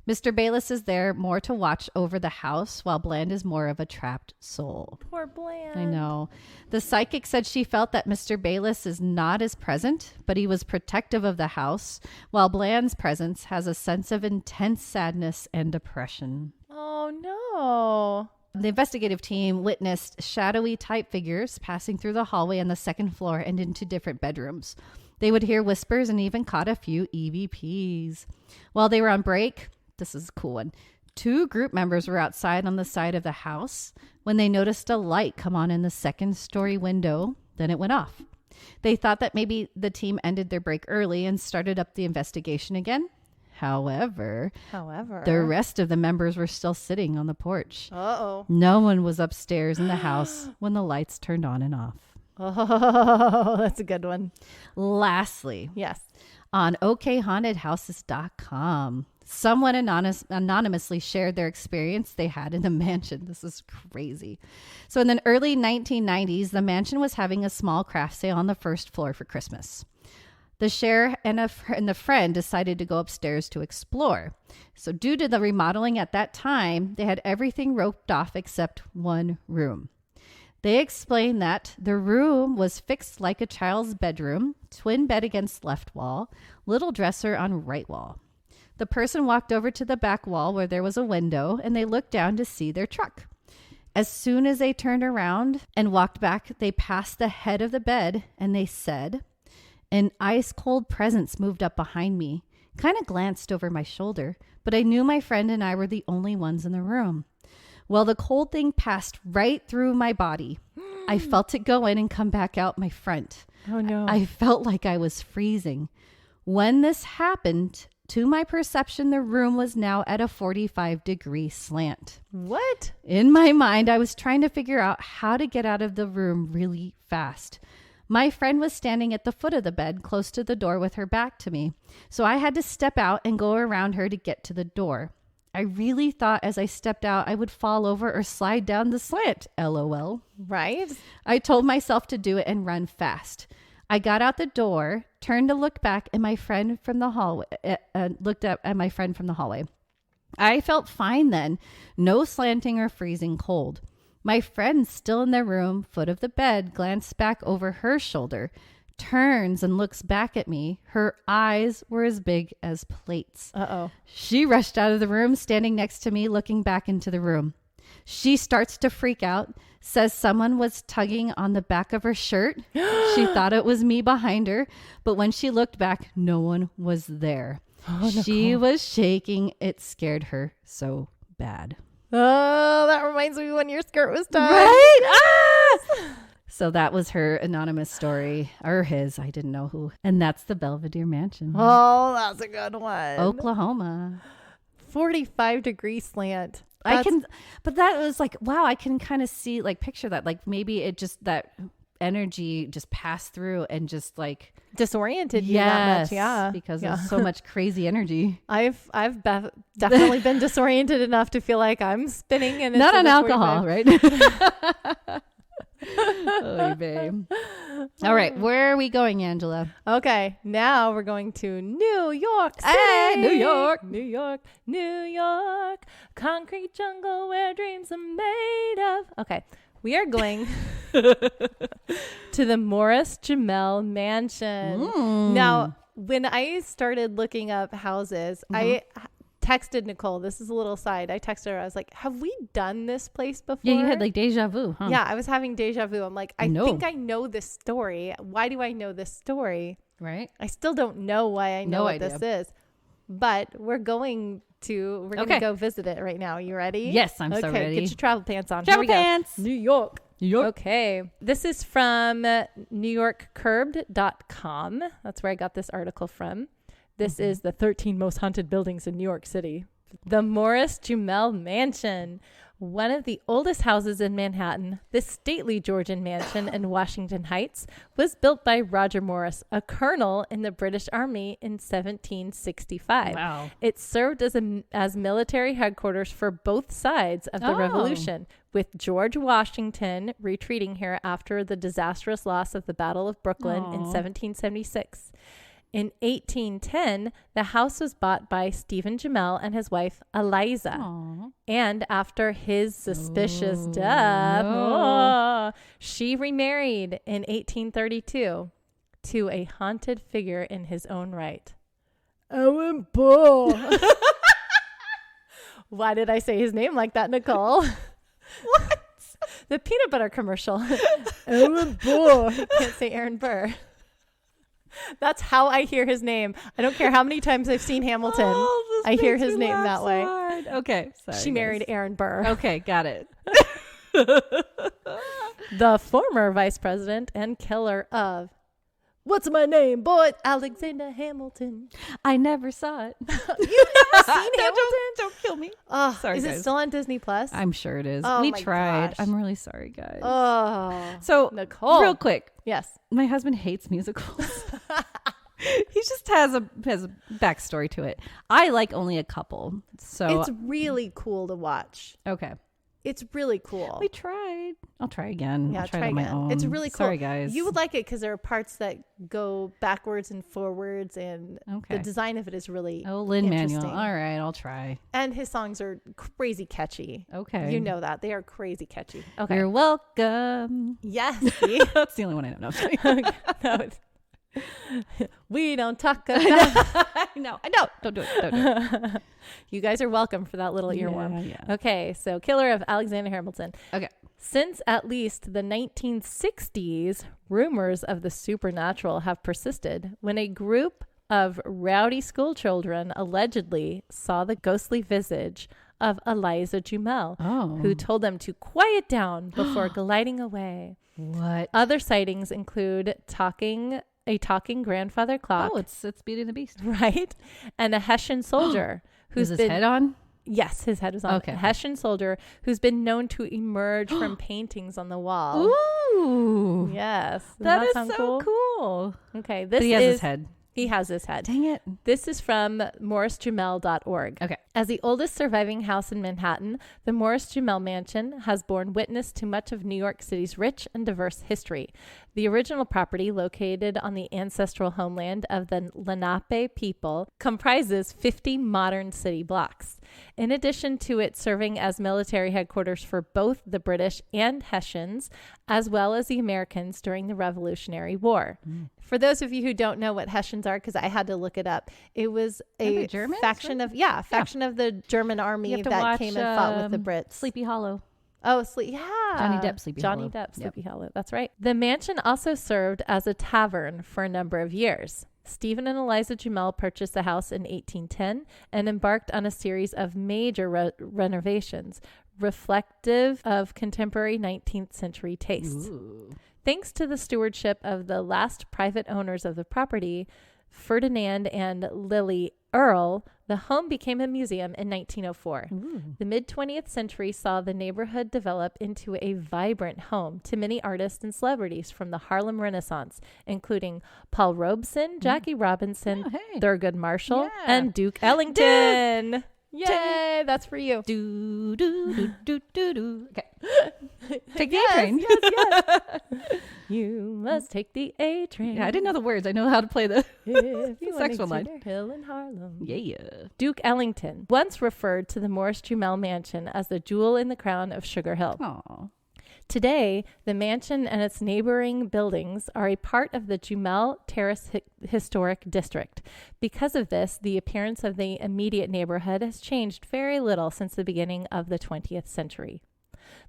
Mr. Bayless is there more to watch over the house, while Bland is more of a trapped soul. Poor Bland. I know. The psychic said she felt that Mr. Bayless is not as present, but he was protective of the house, while Bland's presence has a sense of intense sadness and depression. Oh, no. The investigative team witnessed shadowy type figures passing through the hallway on the second floor and into different bedrooms. They would hear whispers and even caught a few EVPs. While they were on break, this is a cool one, 2 group members were outside on the side of the house when they noticed a light come on in the second-story window. Then it went off. They thought that maybe the team ended their break early and started up the investigation again. However, the rest of the members were still sitting on the porch. Uh-oh. No one was upstairs in the house when the lights turned on and off. Oh, that's a good one. Lastly, yes, on OKHauntedHouses.com, Someone anonymously shared their experience they had in the mansion. This is crazy. So in the early 1990s, the mansion was having a small craft sale on the first floor for Christmas. The share and the friend decided to go upstairs to explore. So due to the remodeling at that time, they had everything roped off except one room. They explained that the room was fixed like a child's bedroom, twin bed against left wall, little dresser on right wall. The person walked over to the back wall where there was a window, and they looked down to see their truck. As soon as they turned around and walked back, they passed the head of the bed, and they said, "An ice-cold presence moved up behind me, kind of glanced over my shoulder, but I knew my friend and I were the only ones in the room. Well, the cold thing passed right through my body. I felt it go in and come back out my front. Oh, no. I felt like I was freezing. When this happened, to my perception, the room was now at a 45-degree slant. What? In my mind, I was trying to figure out how to get out of the room really fast. My friend was standing at the foot of the bed, close to the door with her back to me. So I had to step out and go around her to get to the door. I really thought as I stepped out, I would fall over or slide down the slant. LOL. Right? I told myself to do it and run fast. I got out the door, turned to look back, and my friend from the hallway looked up at my friend from the hallway. I felt fine then, no slanting or freezing cold. My friend, still in the room, foot of the bed, glanced back over her shoulder, turns and looks back at me. Her eyes were as big as plates. Uh-oh. She rushed out of the room, standing next to me, looking back into the room. She starts to freak out, says someone was tugging on the back of her shirt. She thought it was me behind her, but when she looked back, no one was there. Oh, she was shaking. It scared her so bad. Oh, that reminds me when your skirt was tied. Right? Ah! So that was her anonymous story, or his, I didn't know who. And that's the Belvedere Mansion. Oh, that's a good one. Oklahoma. 45-degree slant. But that was like, wow, I can kind of see, like, picture that. Like, maybe it just, that energy just passed through and just like disoriented you that much. Yeah. Because of so much crazy energy. I've definitely been disoriented enough to feel like I'm spinning. And not on alcohol, right? Oh, babe. All right, where are we going, Angela? Okay, now we're going to New York City. Hey, New York. New York, New York, concrete jungle where dreams are made of. Okay, we are going to the Morris Jamel Mansion. Now, when I started looking up houses, I texted Nicole. This is a little side. I texted her. I was like, have we done this place before? Yeah, you had like deja vu, huh? Yeah, I was having deja vu. I'm like, I think I know this story. Why do I know this story? Right. I still don't know why I know what this is. But we're going to go visit it right now. You ready? Yes, I'm so ready. Get your travel pants on. Travel pants. New York. New York. Okay. This is from NewYorkCurbed.com. That's where I got this article from. This is the 13 most haunted buildings in New York City. The Morris Jamel Mansion, one of the oldest houses in Manhattan. This stately Georgian mansion in Washington Heights was built by Roger Morris, a colonel in the British Army in 1765. Wow. It served as military headquarters for both sides of the Revolution, with George Washington retreating here after the disastrous loss of the Battle of Brooklyn in 1776. In 1810, the house was bought by Stephen Jamel and his wife, Eliza. Aww. And after his suspicious death, she remarried in 1832 to a haunted figure in his own right. Aaron Burr. Why did I say his name like that, Nicole? What? The peanut butter commercial. Aaron Burr. You can't say Aaron Burr. That's how I hear his name. I don't care how many times I've seen Hamilton. I hear his name that way. Hard. Okay. Sorry, she married Aaron Burr. Okay. Got it. The former vice president and killer of What's My Name, Boy? Alexander Hamilton. I never saw it. You've never seen Hamilton? Don't kill me. Oh, sorry, is guys. It still on Disney Plus? I'm sure it is. Oh, we my tried. gosh. I'm really sorry, guys. Oh. So, Nicole. real quick. Yes. My husband hates musicals. He just has a backstory to it. I like only a couple. So it's really cool to watch. Okay. It's really cool. We tried. I'll try again. Yeah, I'll try it it on my again. own. It's really cool. Sorry, guys. You would like it because there are parts that go backwards and forwards, and the design of it is really Lin-Manuel. All right, I'll try. And his songs are crazy catchy. Okay. You know that. They are crazy catchy. Okay. You're welcome. Yes. That's the only one I know. No, we don't talk about No, I don't. Don't do it. You guys are welcome for that little earworm. Yeah. Okay, so Killer of Alexander Hamilton. Okay. Since at least the 1960s, rumors of the supernatural have persisted when a group of rowdy school children allegedly saw the ghostly visage of Eliza Jumel, who told them to quiet down before gliding away. What? Other sightings include a talking grandfather clock. Oh, it's Beauty and the Beast. Right. And a Hessian soldier who's his head on? Yes, his head was on. Okay. A Hessian soldier who's been known to emerge from paintings on the wall. Ooh. Yes. That is so cool. Okay. He has his head. He has his head. Dang it. This is from morrisjumel.org. Okay. As the oldest surviving house in Manhattan, the Morris Jumel Mansion has borne witness to much of New York City's rich and diverse history. The original property, located on the ancestral homeland of the Lenape people, comprises 50 modern city blocks. In addition to it serving as military headquarters for both the British and Hessians, as well as the Americans during the Revolutionary War. For those of you who don't know what Hessians are, because I had to look it up, it was a faction of the German army that came and fought with the Brits. Sleepy Hollow. Oh, Johnny Depp, Sleepy Hollow. Johnny Depp, Sleepy Hollow. That's right. The mansion also served as a tavern for a number of years. Stephen and Eliza Jumel purchased the house in 1810 and embarked on a series of major renovations, reflective of contemporary 19th century tastes. Ooh. Thanks to the stewardship of the last private owners of the property, Ferdinand and Lily Earle, the home became a museum in 1904. Ooh. The mid-20th century saw the neighborhood develop into a vibrant home to many artists and celebrities from the Harlem Renaissance, including Paul Robeson, Jackie Robinson, Thurgood Marshall, and Duke Ellington. Yay, that's for you. Do, do, do, do, do, do. Okay. Take the A-train. Yes. You must take the A-train. Yeah, I didn't know the words. I know how to play the saxophone line. Hill in Harlem. Yeah. Duke Ellington once referred to the Morris Jumel Mansion as the jewel in the crown of Sugar Hill. Aww. Today, the mansion and its neighboring buildings are a part of the Jumel Terrace Historic District. Because of this, the appearance of the immediate neighborhood has changed very little since the beginning of the 20th century.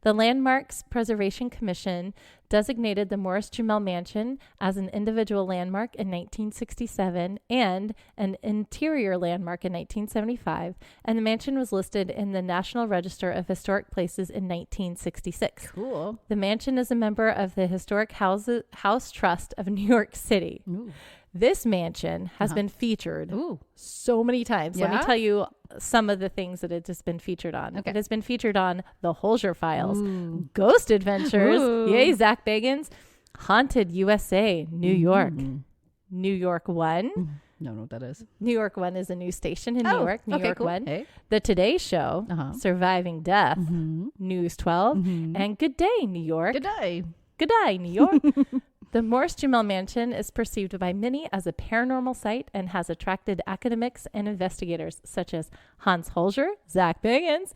The Landmarks Preservation Commission designated the Morris Jumel Mansion as an individual landmark in 1967 and an interior landmark in 1975, and the mansion was listed in the National Register of Historic Places in 1966. Cool. The mansion is a member of the Historic House Trust of New York City. Ooh. This mansion has been featured so many times. Yeah? Let me tell you some of the things that it has been featured on. Okay. It has been featured on The Holzer Files, Ghost Adventures, yay, Zach Bagans, Haunted USA, New York, New York One. Don't know what that is. New York One is a new station in New York. New York cool. One. Hey. The Today Show, Surviving Death, News 12, and Good Day, New York. Good day. Good day, New York. The Morris Jumel Mansion is perceived by many as a paranormal site and has attracted academics and investigators such as Hans Holzer, Zach Bagans,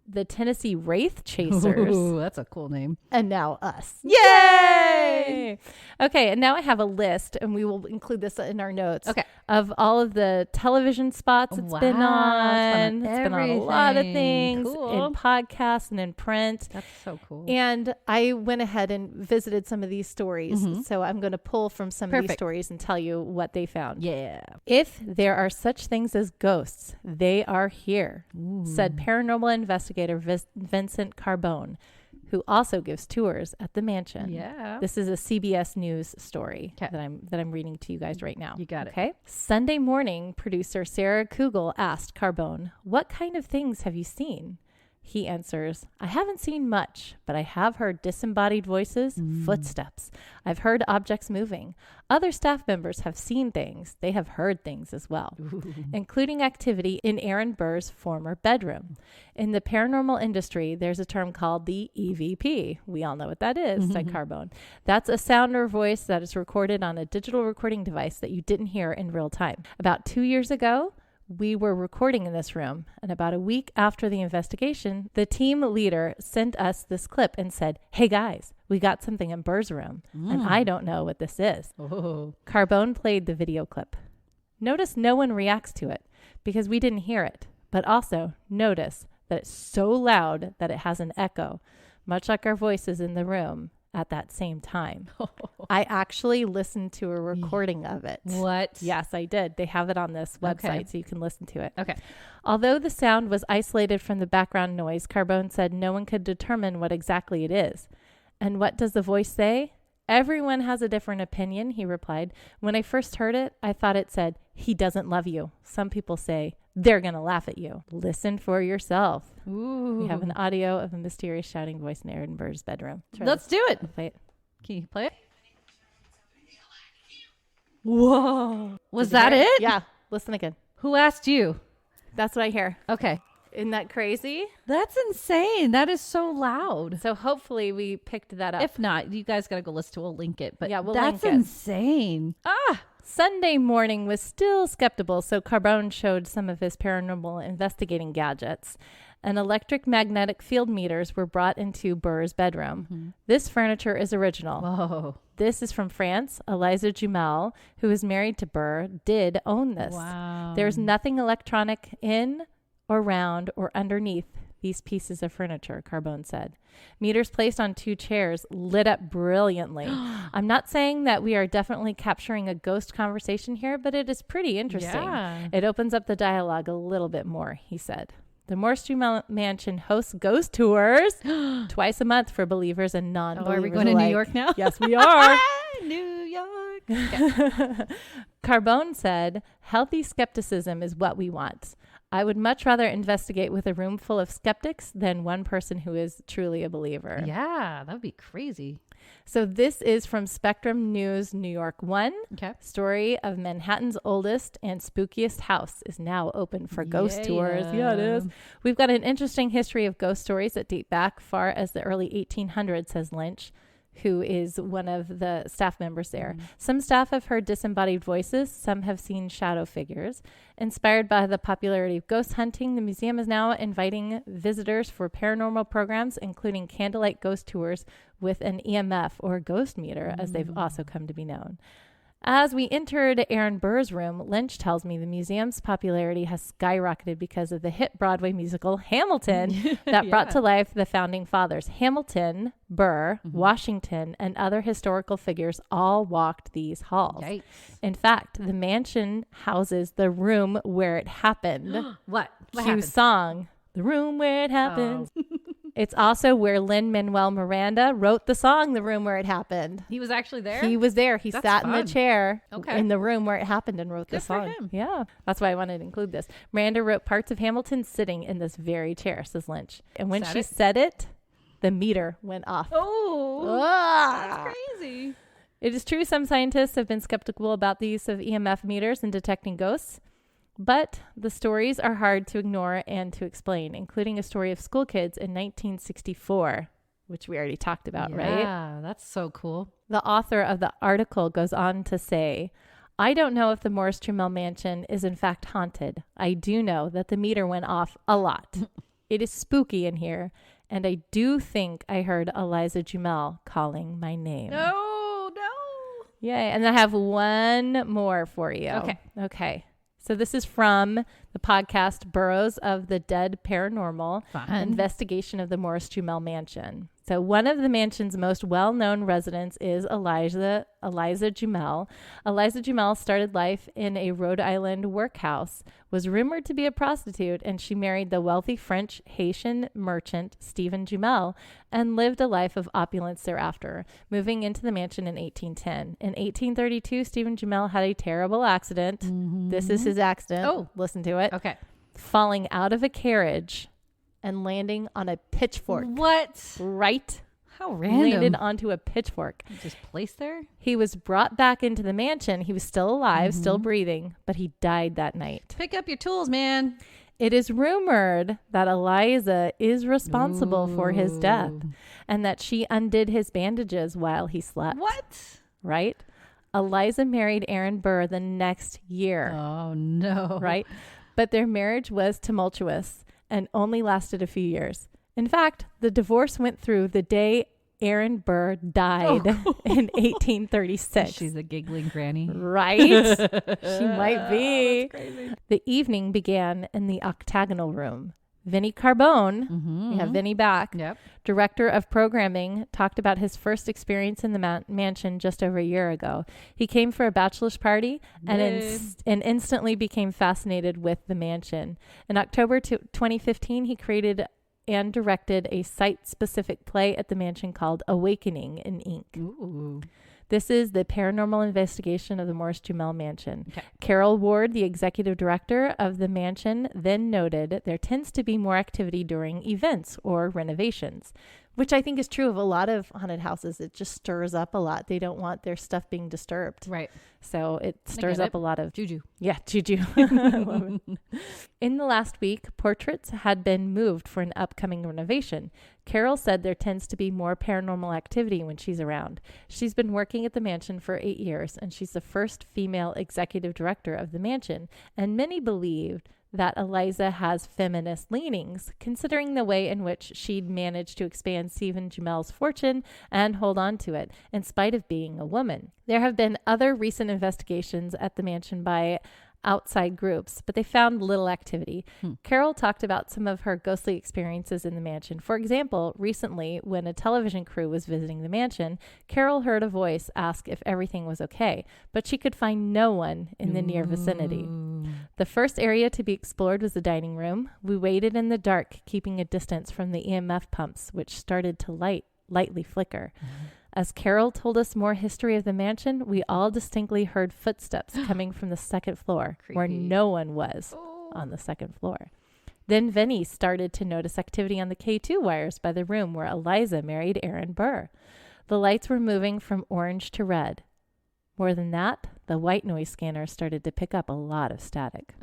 the Tennessee Wraith Chasers. Ooh, that's a cool name. And now us. Yay! Okay, and now I have a list, and we will include this in our notes, of all of the television spots it's been on. It's been on a lot of things, in podcasts and in print. That's so cool. And I went ahead and visited some of these stories, so I'm going to pull from some of these stories and tell you what they found. Yeah. If there are such things as ghosts, they are here, said paranormal investigator Vincent Carbone, who also gives tours at the mansion. Yeah. This is a CBS News story that I'm reading to you guys right now. You got it. Okay. Sunday morning, producer Sarah Kugel asked Carbone, "What kind of things have you seen?" He answers, I haven't seen much, but I have heard disembodied voices, footsteps. I've heard objects moving. Other staff members have seen things. They have heard things as well, including activity in Aaron Burr's former bedroom. In the paranormal industry, there's a term called the EVP. We all know what that is, said Carbone. That's a sound or voice that is recorded on a digital recording device that you didn't hear in real time. About 2 years ago, we were recording in this room, and about a week after the investigation, the team leader sent us this clip and said, hey guys, we got something in Burr's room, and I don't know what this is. Carbone played the video clip. Notice no one reacts to it because we didn't hear it, but also notice that it's so loud that it has an echo, much like our voices in the room at that same time. I actually listened to a recording of it. What? Yes, I did. They have it on this website, so you can listen to it. Okay. Although the sound was isolated from the background noise, Carbone said no one could determine what exactly it is. And what does the voice say? Everyone has a different opinion, he replied. When I first heard it, I thought it said, he doesn't love you. Some people say, they're going to laugh at you. Listen for yourself. Ooh. We have an audio of a mysterious shouting voice in Aaron Burr's bedroom. Let's do it. Play it. Can you play it? Whoa. Was that it? it? Yeah. Listen again. Who asked you? That's what I hear. Okay. Isn't that crazy? That's insane. That is so loud. So hopefully we picked that up. If not, you guys got to go listen to it. We'll link it. But yeah, we'll that's link it. Insane. Sunday morning was still skeptical, so Carbone showed some of his paranormal investigating gadgets. And electric magnetic field meters were brought into Burr's bedroom. This furniture is original. Whoa. This is from France. Eliza Jumel, who is married to Burr, did own this. Wow. There's nothing electronic in or around or underneath these pieces of furniture, Carbone said. Meters placed on 2 chairs lit up brilliantly. I'm not saying that we are definitely capturing a ghost conversation here, but it is pretty interesting. Yeah. It opens up the dialogue a little bit more, he said. The Morse Mansion hosts ghost tours twice a month for believers and non-believers. Are we going to New York now? Yes, we are. New York. Okay. Carbone said, healthy skepticism is what we want. I would much rather investigate with a room full of skeptics than one person who is truly a believer. Yeah, that would be crazy. So this is from Spectrum News, New York 1. Okay. Story of Manhattan's oldest and spookiest house is now open for ghost tours. Yeah, it is. We've got an interesting history of ghost stories that date back far as the early 1800s, says Lynch, who is one of the staff members there. Some staff have heard disembodied voices. Some have seen shadow figures. Inspired by the popularity of ghost hunting, the museum is now inviting visitors for paranormal programs, including candlelight ghost tours with an EMF or ghost meter, as they've also come to be known. As we entered Aaron Burr's room, Lynch tells me the museum's popularity has skyrocketed because of the hit Broadway musical Hamilton that brought to life the founding fathers. Hamilton, Burr, Washington, and other historical figures all walked these halls. Yikes. In fact, the mansion houses the room where it happened. What Cue happened? song, The Room Where It Happened. It's also where Lin-Manuel Miranda wrote the song, The Room Where It Happened. He was actually there? He was there. He That's sat fun. in the chair in the room where it happened and wrote the Good for song. him. Yeah. That's why I wanted to include this. Miranda wrote parts of Hamilton sitting in this very chair, says Lynch. And when she said it, the meter went off. Oh, Ah! that's crazy. It is true some scientists have been skeptical about the use of EMF meters in detecting ghosts. But the stories are hard to ignore and to explain, including a story of school kids in 1964, which we already talked about, right? Yeah, that's so cool. The author of the article goes on to say, I don't know if the Morris Trumel mansion is in fact haunted. I do know that the meter went off a lot. It is spooky in here, and I do think I heard Eliza Jumel calling my name. No. Yay. And I have one more for you. Okay. So this is from the podcast Burrows of the Dead Paranormal, Investigation of the Morris Jumel Mansion. So one of the mansion's most well-known residents is Eliza Jumel. Eliza Jumel started life in a Rhode Island workhouse, was rumored to be a prostitute, and she married the wealthy French-Haitian merchant Stephen Jumel and lived a life of opulence thereafter, moving into the mansion in 1810. In 1832, Stephen Jumel had a terrible accident. This is his accident. Oh. Listen to it. Okay. Falling out of a carriage and landing on a pitchfork. What? Right? How random. Landed onto a pitchfork. Just placed there? He was brought back into the mansion. He was still alive, still breathing, but he died that night. Pick up your tools, man. It is rumored that Eliza is responsible for his death and that she undid his bandages while he slept. What? Right? Eliza married Aaron Burr the next year. Oh, no. Right? But their marriage was tumultuous and only lasted a few years. In fact, the divorce went through the day Aaron Burr died in 1836. She's a giggling granny. Right? She might be. That's crazy. The evening began in the octagonal room. Vinnie Carbone, we have Vinnie back, director of programming, talked about his first experience in the mansion just over a year ago. He came for a bachelor's party and instantly became fascinated with the mansion. In October 2015, he created and directed a site-specific play at the mansion called Awakening in Ink. Ooh. This is the paranormal investigation of the Morris Jumel mansion. Okay. Carol Ward, the executive director of the mansion, then noted there tends to be more activity during events or renovations, which I think is true of a lot of haunted houses. It just stirs up a lot. They don't want their stuff being disturbed. Right. So it stirs up a lot of juju. Yeah, juju. In the last week, portraits had been moved for an upcoming renovation. Carol said there tends to be more paranormal activity when she's around. She's been working at the mansion for 8 years, and she's the first female executive director of the mansion. And many believed that Eliza has feminist leanings, considering the way in which she'd managed to expand Stephen Jumel's fortune and hold on to it, in spite of being a woman. There have been other recent investigations at the mansion by outside groups, but they found little activity. Carol talked about some of her ghostly experiences in the mansion. For example, recently, when a television crew was visiting the mansion, Carol heard a voice ask if everything was okay, but she could find no one in the near vicinity. The first area to be explored was the dining room. We waited in the dark, keeping a distance from the EMF pumps, which started to lightly flicker. As Carol told us more history of the mansion, we all distinctly heard footsteps coming from the second floor, where no one was on the second floor. Then Vinnie started to notice activity on the K2 wires by the room where Eliza married Aaron Burr. The lights were moving from orange to red. More than that, the white noise scanner started to pick up a lot of static.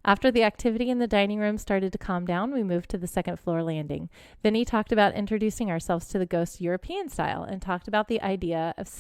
After the activity in the dining room started to calm down, we moved to the second floor landing. Vinnie talked about introducing ourselves to the ghosts European style and talked about the idea of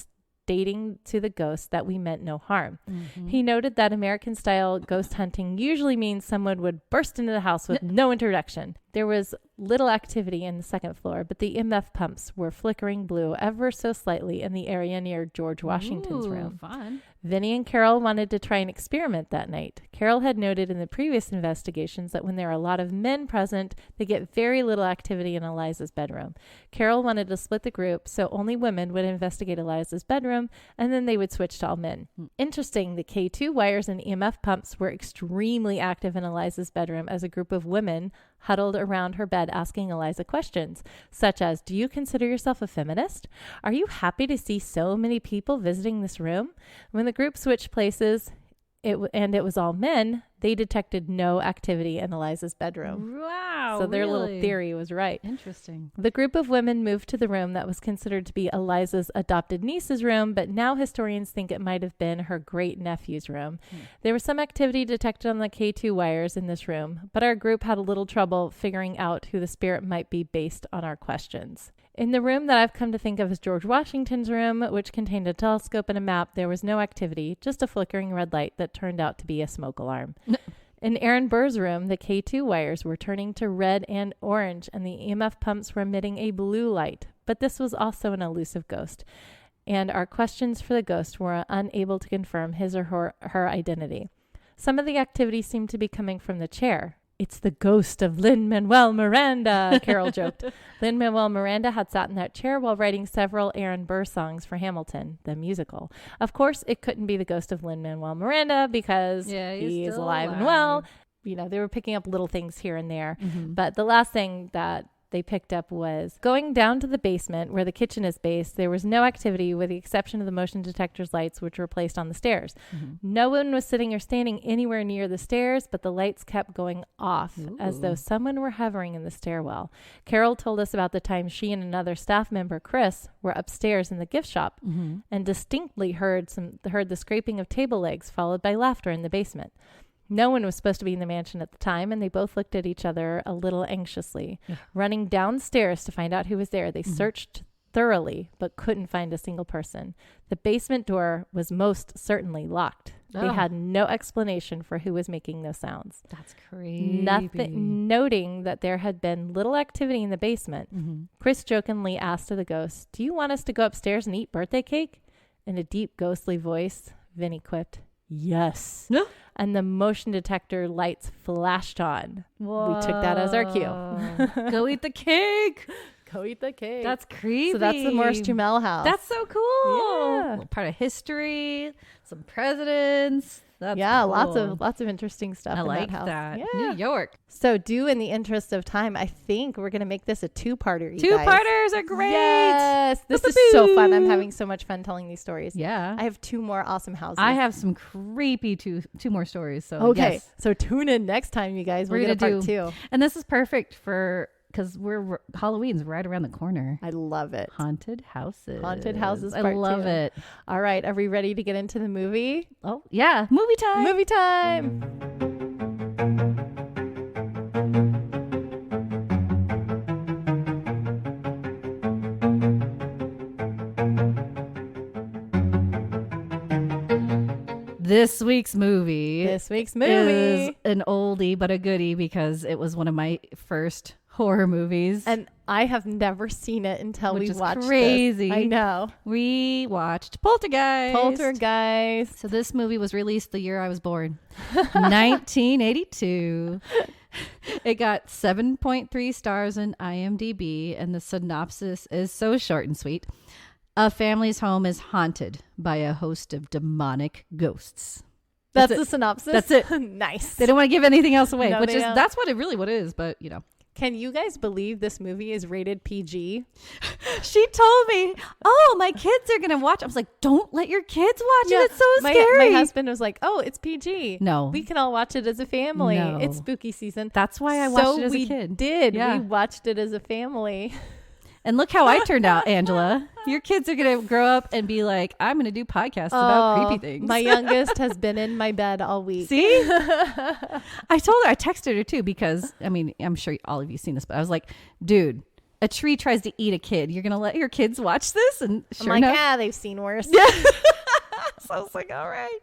stating to the ghost that we meant no harm. He noted that American style ghost hunting usually means someone would burst into the house with no introduction. There was little activity in the second floor, but the EMF pumps were flickering blue ever so slightly in the area near George Washington's room. Fun. Vinnie and Carol wanted to try an experiment that night. Carol had noted in the previous investigations that when there are a lot of men present, they get very little activity in Eliza's bedroom. Carol wanted to split the group so only women would investigate Eliza's bedroom, and then they would switch to all men. Interesting, the K2 wires and EMF pumps were extremely active in Eliza's bedroom as a group of women huddled around her bed asking Eliza questions, such as, do you consider yourself a feminist? Are you happy to see so many people visiting this room? When the group switched places, it was all men, they detected no activity in Eliza's bedroom. Wow. So their little theory was right. Interesting. The group of women moved to the room that was considered to be Eliza's adopted niece's room, but now historians think it might have been her great nephew's room. There was some activity detected on the K2 wires in this room, but our group had a little trouble figuring out who the spirit might be based on our questions. In the room that I've come to think of as George Washington's room, which contained a telescope and a map, there was no activity, just a flickering red light that turned out to be a smoke alarm. In Aaron Burr's room, the K2 wires were turning to red and orange, and the EMF pumps were emitting a blue light. But this was also an elusive ghost, and our questions for the ghost were unable to confirm his or her identity. Some of the activity seemed to be coming from the chair. It's the ghost of Lin-Manuel Miranda, Carol joked. Lin-Manuel Miranda had sat in that chair while writing several Aaron Burr songs for Hamilton, the musical. Of course, it couldn't be the ghost of Lin-Manuel Miranda because he is alive and well. You know, they were picking up little things here and there. But the last thing that they picked up was going down to the basement where the kitchen is based. There was no activity with the exception of the motion detector's lights, which were placed on the stairs. No one was sitting or standing anywhere near the stairs, but the lights kept going off as though someone were hovering in the stairwell. Carol told us about the time she and another staff member, Chris, were upstairs in the gift shop and distinctly heard the scraping of table legs followed by laughter in the basement. No one was supposed to be in the mansion at the time, and they both looked at each other a little anxiously. Running downstairs to find out who was there, they searched thoroughly, but couldn't find a single person. The basement door was most certainly locked. They had no explanation for who was making those sounds. That's crazy. Noting that there had been little activity in the basement, Chris jokingly asked of the ghost, "Do you want us to go upstairs and eat birthday cake?" In a deep, ghostly voice, Vinny quipped, "Yes." No. And the motion detector lights flashed on. Whoa. We took that as our cue. Go eat the cake. Go eat the cake. That's creepy. So that's the Morris Jumel house. That's so cool. Yeah. Part of history, some presidents. That's cool. Lots of interesting stuff in like that house. That. Yeah. New York. So in the interest of time, I think we're going to make this a two-parter. Two-parters are great. Yes. This is so fun. I'm having so much fun telling these stories. Yeah. I have two more awesome houses. I have some creepy two more stories. So okay. Yes. So tune in next time, you guys. We're going to part 2. And this is perfect because Halloween's right around the corner. I love it. Haunted houses. I love it. All right. Are we ready to get into the movie? Oh, yeah. Movie time. Movie time. This week's movie is an oldie but a goodie because it was one of my first horror movies. And I have never seen it until we watched it. Crazy. I know. We watched Poltergeist. So this movie was released the year I was born, 1982. It got 7.3 stars in IMDb, and the synopsis is so short and sweet. A family's home is haunted by a host of demonic ghosts. That's the synopsis? That's it. Nice. They don't want to give anything else away, No, that's what it is, but you know. Can you guys believe this movie is rated PG? She told me, "Oh, my kids are going to watch." I was like, "Don't let your kids watch it. It's so scary." My husband was like, "Oh, it's PG. No. We can all watch it as a family. No. It's spooky season." That's why I watched it as a kid. We watched it as a family. And look how I turned out, Angela. Your kids are going to grow up and be like, "I'm going to do podcasts about creepy things." My youngest has been in my bed all week. See? I texted her too because, I mean, I'm sure all of you seen this, but I was like, dude, a tree tries to eat a kid. You're going to let your kids watch this? And sure enough, they've seen worse. Yeah. So I was like, all right.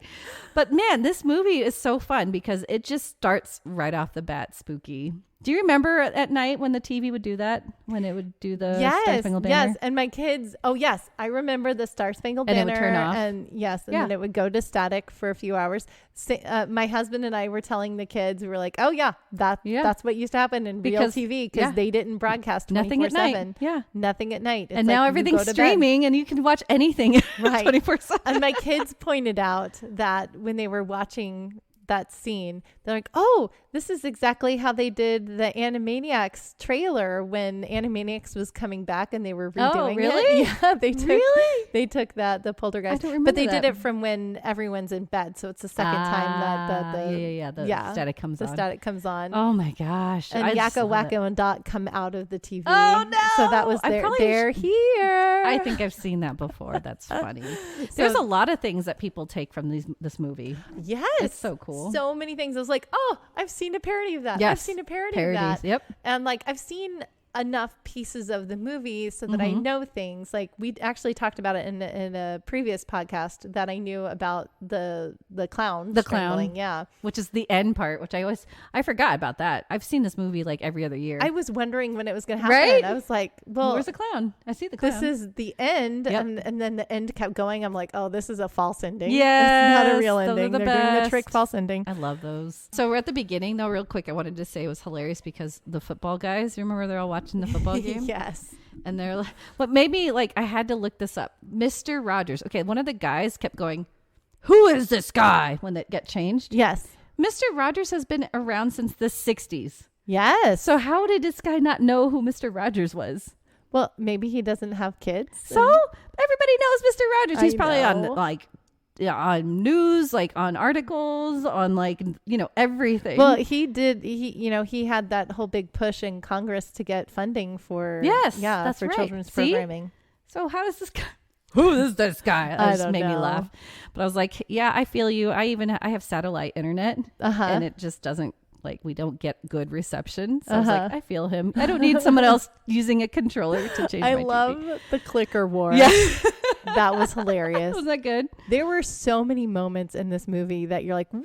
But man, this movie is so fun because it just starts right off the bat spooky. Do you remember at night when the TV would do that? When it would do the Star Spangled Banner? Yes. And my kids, I remember the Star Spangled Banner. And it would turn off. And then it would go to static for a few hours. My husband and I were telling the kids, we were like, that's what used to happen in real TV because they didn't broadcast 24/7. Nothing at night. Yeah. Nothing at night. It's and now everything's streaming and you can watch anything 24/7. And my kids pointed out that when they were watching that scene, they're like, "Oh, this is exactly how they did the Animaniacs trailer when Animaniacs was coming back and they were redoing really? it." Yeah, they took the Poltergeist, but they did it from when everyone's in bed, so it's the second time that the static comes on. The static comes on. Oh my gosh! And Yakko, Wacko, and Dot come out of the TV. Oh no! So that was they're here. I think I've seen that before. That's funny. There's a lot of things that people take from this movie. Yes, it's so cool. So many things. I was like, "Oh, I've seen a parody of that. Yes. I've seen a parody of that." Yep. And like I've seen enough pieces of the movie so that I know things. Like we actually talked about it in a previous podcast that I knew about the clown. The clown. Yeah. Which is the end part, which I forgot about that. I've seen this movie like every other year. I was wondering when it was going to happen. Right? I was like, well, where's the clown? I see the clown. This is the end. Yep. And then the end kept going. I'm like, oh, this is a false ending. Yeah. It's not a real ending. They're doing the trick false ending. I love those. So we're at the beginning though, real quick. I wanted to say it was hilarious because the football guys, you remember they're all watching the football game? Yes. And they're like, what made me like, I had to look this up. Mr. Rogers. Okay. One of the guys kept going, "Who is this guy?" when it got changed. Yes. Mr. Rogers has been around since the 60s. Yes. So how did this guy not know who Mr. Rogers was? Well, maybe he doesn't have kids. So everybody knows Mr. Rogers. He's probably on on news, like on articles, on like, everything. Well, he had that whole big push in Congress to get funding for that's right. children's programming. So how does this guy? Who is this guy? That just made me laugh. But I was like, yeah, I feel you. I have satellite internet, and it just doesn't, like, we don't get good reception. So I was like, I feel him. I don't need someone else using a controller to change my TV. I love the clicker war. Yeah. That was hilarious. Was that good? There were so many moments in this movie that you're like, woo,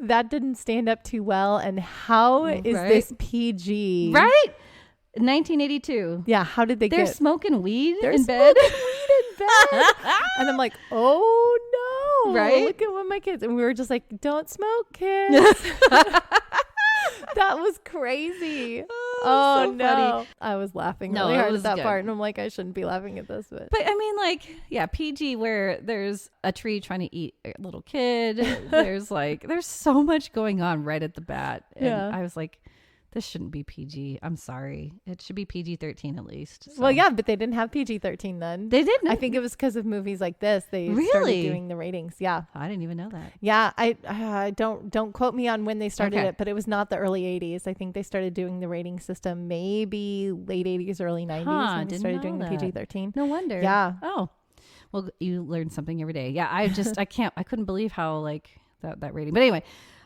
that didn't stand up too well. And how is this PG? Right? 1982. Yeah. How did They're get... smoking weed They're in bed? smoking weed in bed. And I'm like, oh no. Right? Look at what my kids... And we were just like, don't smoke, kids. That was crazy. Oh so no. funny. I was laughing really hard at that good. part. And I'm like, I shouldn't be laughing at this. But I mean, like, yeah, PG where there's a tree trying to eat a little kid. There's so much going on right at the bat. And I was like, this shouldn't be PG. I'm sorry. It should be PG-13 at least. So. Well, yeah, but they didn't have PG-13 then. They didn't? I think it was because of movies like this. They started doing the ratings. Yeah. I didn't even know that. Yeah. I don't quote me on when they started it, but it was not the early 80s. I think they started doing the rating system maybe late 80s, early 90s when they started doing the PG-13. No wonder. Yeah. Oh. Well, you learn something every day. Yeah. I couldn't believe how that rating. But anyway.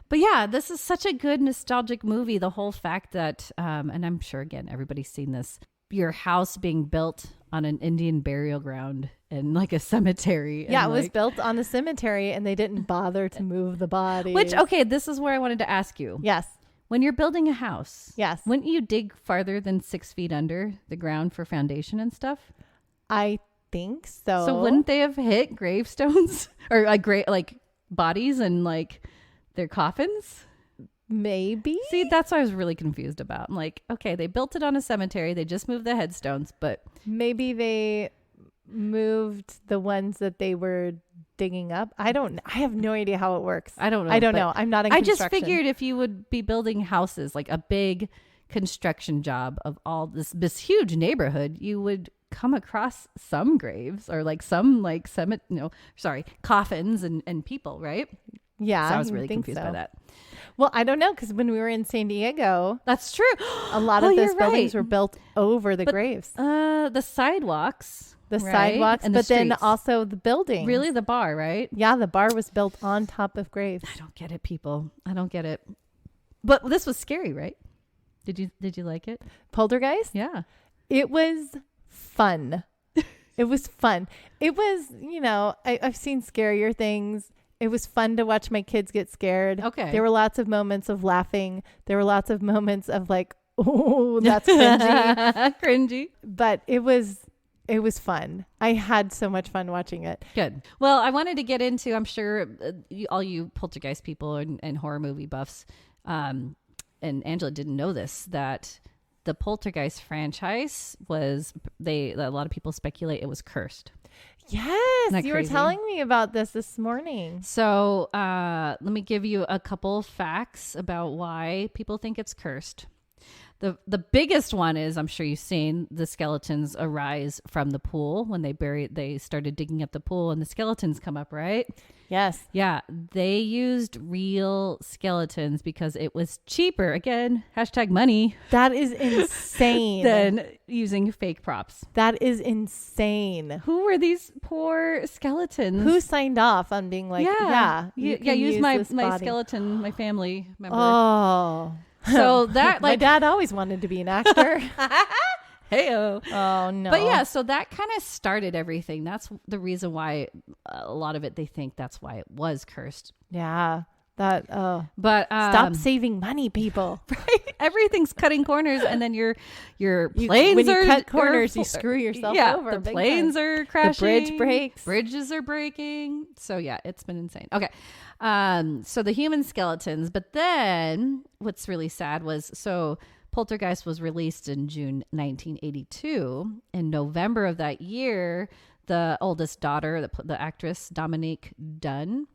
But yeah, this is such a good nostalgic movie. The whole fact that, and I'm sure, again, everybody's seen this, your house being built on an Indian burial ground and like a cemetery. Yeah, it was built on a cemetery and they didn't bother to move the body. Which, okay, this is where I wanted to ask you. Yes. When you're building a house, wouldn't you dig farther than 6 feet under the ground for foundation and stuff? I think so. So wouldn't they have hit gravestones or like bodies and like their coffins? Maybe. See, that's what I was really confused about. I'm like, okay, they built it on a cemetery. They just moved the headstones, but maybe they moved the ones that they were digging up. I have no idea how it works. I don't know. I'm not in construction. I just figured if you would be building houses, like a big construction job of all this huge neighborhood, you would come across some graves or like some like coffins and people, right? Yeah. So I was really confused by that. Well, I don't know, because when we were in San Diego, that's true. A lot of those buildings were built over the graves. The sidewalks. Sidewalks, and but then also the building. Really, the bar, right? Yeah, the bar was built on top of graves. I don't get it, people. I don't get it. But this was scary, right? Did you like it? Poltergeist? Yeah. It was fun. It was fun. It was, I've seen scarier things. It was fun to watch my kids get scared. Okay. There were lots of moments of laughing. There were lots of moments of like, oh, that's cringy. Cringy. But it was fun. I had so much fun watching it. Good. Well, I wanted to get into, I'm sure all you Poltergeist people and horror movie buffs, and Angela didn't know this, that the Poltergeist franchise a lot of people speculate it was cursed. Yes, you were telling me about this morning. So let me give you a couple facts about why people think it's cursed. The biggest one is, I'm sure you've seen, the skeletons arise from the pool when they started digging up the pool and the skeletons come up, right? Yes. Yeah. They used real skeletons because it was cheaper. Again, #money. That is insane. Than using fake props. That is insane. Who were these poor skeletons? Who signed off on being like, use my skeleton, my family member. Oh. So that my dad always wanted to be an actor. Hey-o. Oh no. But yeah, so that kind of started everything. That's the reason why a lot of it, they think that's why it was cursed. Yeah. But stop saving money, people. Right? Everything's cutting corners, and then your planes when you cut corners, you screw yourself over. The planes are crashing. The bridge breaks. Bridges are breaking. So yeah, it's been insane. Okay. So the human skeletons, but then what's really sad was, so Poltergeist was released in June 1982. In November of that year, the oldest daughter, the actress Dominique Dunn,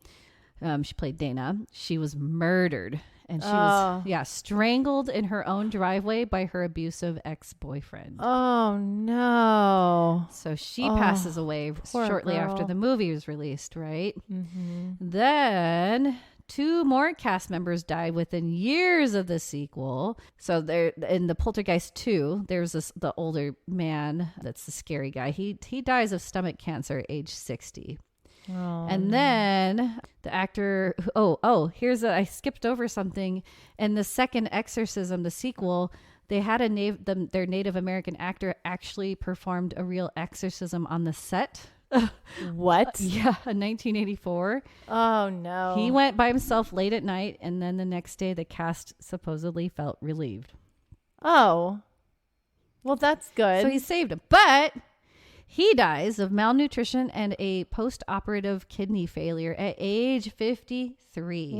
she played Dana. She was murdered And she was, strangled in her own driveway by her abusive ex-boyfriend. Oh, no. So she passes away shortly after the movie was released, right? Mm-hmm. Then 2 more cast members died within years of the sequel. So there, in the Poltergeist 2, there's the older man that's the scary guy. He dies of stomach cancer at age 60. And then the actor, I skipped over something. In the second exorcism, the sequel, they had their Native American actor actually performed a real exorcism on the set. What? Yeah, in 1984. Oh, no. He went by himself late at night, and then the next day the cast supposedly felt relieved. Oh. Well, that's good. So he saved him. But he dies of malnutrition and a post-operative kidney failure at age 53.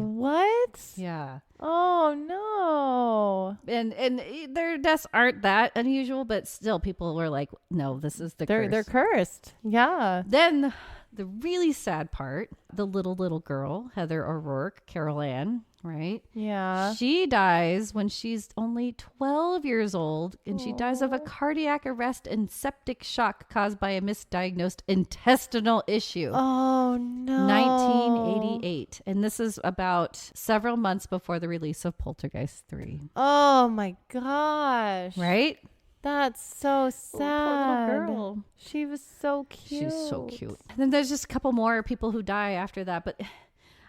What? Yeah. Oh, no. And their deaths aren't that unusual, but still people were like, no, this is the curse. They're cursed. Yeah. Then the really sad part, the little girl, Heather O'Rourke, Carol Ann, right? Yeah. She dies when she's only 12 years old, and she dies of a cardiac arrest and septic shock caused by a misdiagnosed intestinal issue. Oh, no. 1988. And this is about several months before the release of Poltergeist 3. Oh, my gosh. Right? That's so sad. Oh, poor little girl. She was so cute. She's so cute. And then there's just a couple more people who die after that, but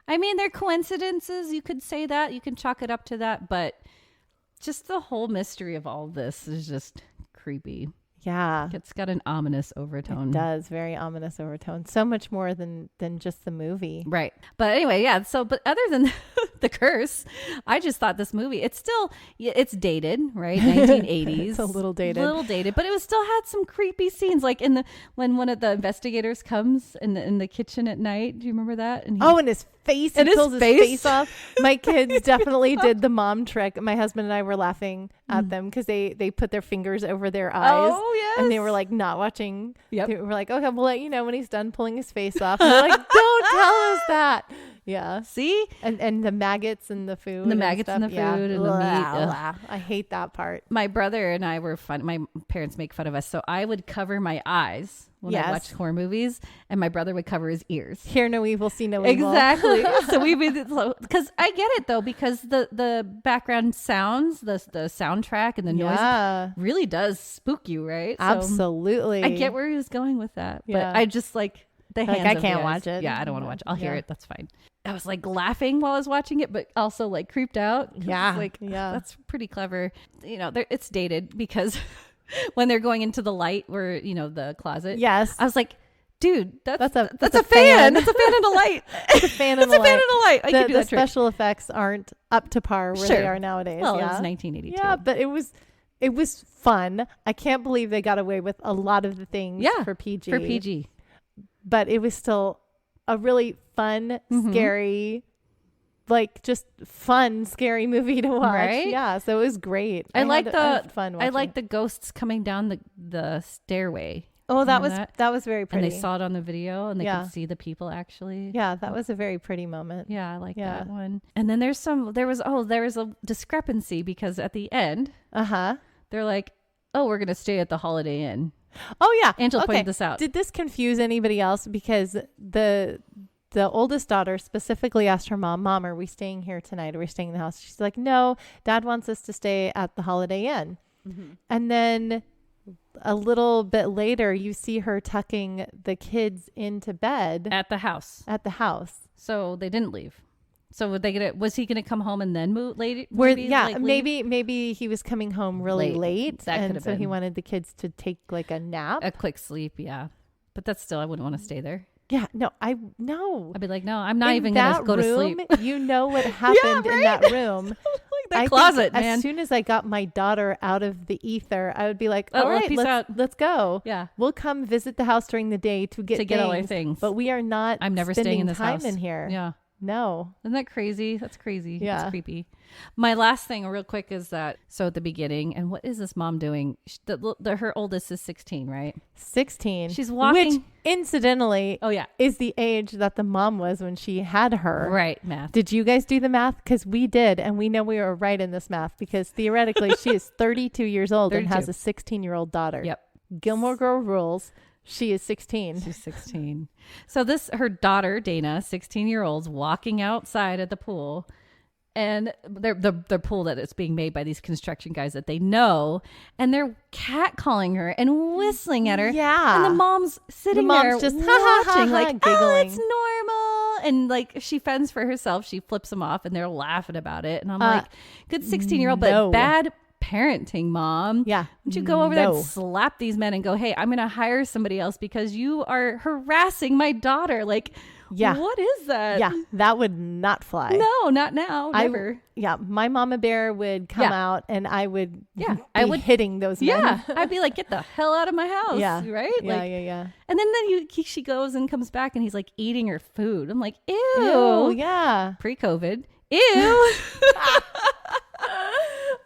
I mean, they're coincidences. You could say that. You can chalk it up to that. But just the whole mystery of all this is just creepy. Yeah. It's got an ominous overtone. It does. Very ominous overtone. So much more than just the movie. Right. But anyway, yeah. So, but other than the curse, I just thought this movie, it's dated, right? 1980s. It's a little dated. But it still had some creepy scenes. Like when one of the investigators comes in the kitchen at night. Do you remember that? And his face. He pulls his face off. My kids definitely did the mom trick. My husband and I were laughing at them because they put their fingers over their eyes. Oh, yes. And they were like not watching. Yep. They were like, okay, we'll let you know when he's done pulling his face off. And they're like, don't tell us that. Yeah. See? And the maggots in the food. The maggots in the food and the meat. I hate that part. My brother and I were fun. My parents make fun of us. So I would cover my eyes when I watched horror movies, and my brother would cover his ears. Hear no evil, see no evil. Exactly. So we would, because I get it though, because the background sounds, the soundtrack and the noise really does spook you, right? So absolutely. I get where he was going with that, but yeah. I just like the hands. I can't watch it. Yeah, I don't want to watch it. I'll hear it. That's fine. I was like laughing while I was watching it, but also like creeped out. Yeah. That's pretty clever. You know, it's dated because when they're going into the light where, the closet. Yes. I was like, dude, that's a fan. That's a fan and a light. It's a fan and a light. I can do that trick. The special effects aren't up to par where they are nowadays. Well, it was 1982. Yeah, but it was fun. I can't believe they got away with a lot of the things for PG. But it was still a really fun, scary, like just fun, scary movie to watch. Right? Yeah, so it was great. I had fun watching. I like the ghosts coming down the stairway. Oh, that was very pretty. And they saw it on the video, and they could see the people actually. Yeah, that was a very pretty moment. Yeah, I like that one. And then there was a discrepancy because at the end, they're like, "Oh, we're gonna stay at the Holiday Inn." Oh yeah, Angela pointed this out. Did this confuse anybody else? Because the oldest daughter specifically asked her mom, "Mom, are we staying here tonight? Are we staying in the house?" She's like, "No, Dad wants us to stay at the Holiday Inn." Mm-hmm. And then a little bit later, you see her tucking the kids into bed at the house. So they didn't leave. So was he going to come home and then move later? Maybe he was coming home really late. And so he wanted the kids to take like a nap. A quick sleep, yeah. But that's still, I wouldn't want to stay there. Yeah, no. I'd be like, no, I'm not even going to go to sleep. You know what happened in that room. That closet, man. As soon as I got my daughter out of the ether, I would be like, all right, let's go. Yeah. We'll come visit the house during the day to get all our things. But we are not I'm never staying in this time house in here. Yeah. No. Isn't that crazy? That's crazy. Yeah. That's creepy. My last thing real quick is that, so at the beginning, and what is this mom doing? Her oldest is 16, right? 16. She's walking. Which, incidentally, is the age that the mom was when she had her. Right, math. Did you guys do the math? Because we did, and we know we were right in this math, because theoretically she is 32 years old 32. and has a 16-year-old daughter. Yep. Gilmore Girl rules. She is 16. She's 16. So her daughter, Dana, 16-year-old's walking outside at the pool, and the pool that it's being made by these construction guys that they know, and they're catcalling her and whistling at her. Yeah. And the mom's sitting there just watching, like, giggling. it's normal. And like, she fends for herself. She flips them off and they're laughing about it. And I'm like, good 16-year-old, but bad parenting, mom. Yeah. Would you go over there and slap these men and go, hey, I'm going to hire somebody else because you are harassing my daughter? Like, what is that? Yeah, that would not fly. No, not now. Never. My mama bear would come out and I would I would hitting those men. Yeah. I'd be like, get the hell out of my house. Yeah. Right? Yeah, like, yeah. And then she goes and comes back and he's like eating her food. I'm like, ew. Ew, yeah. Pre-COVID. Ew.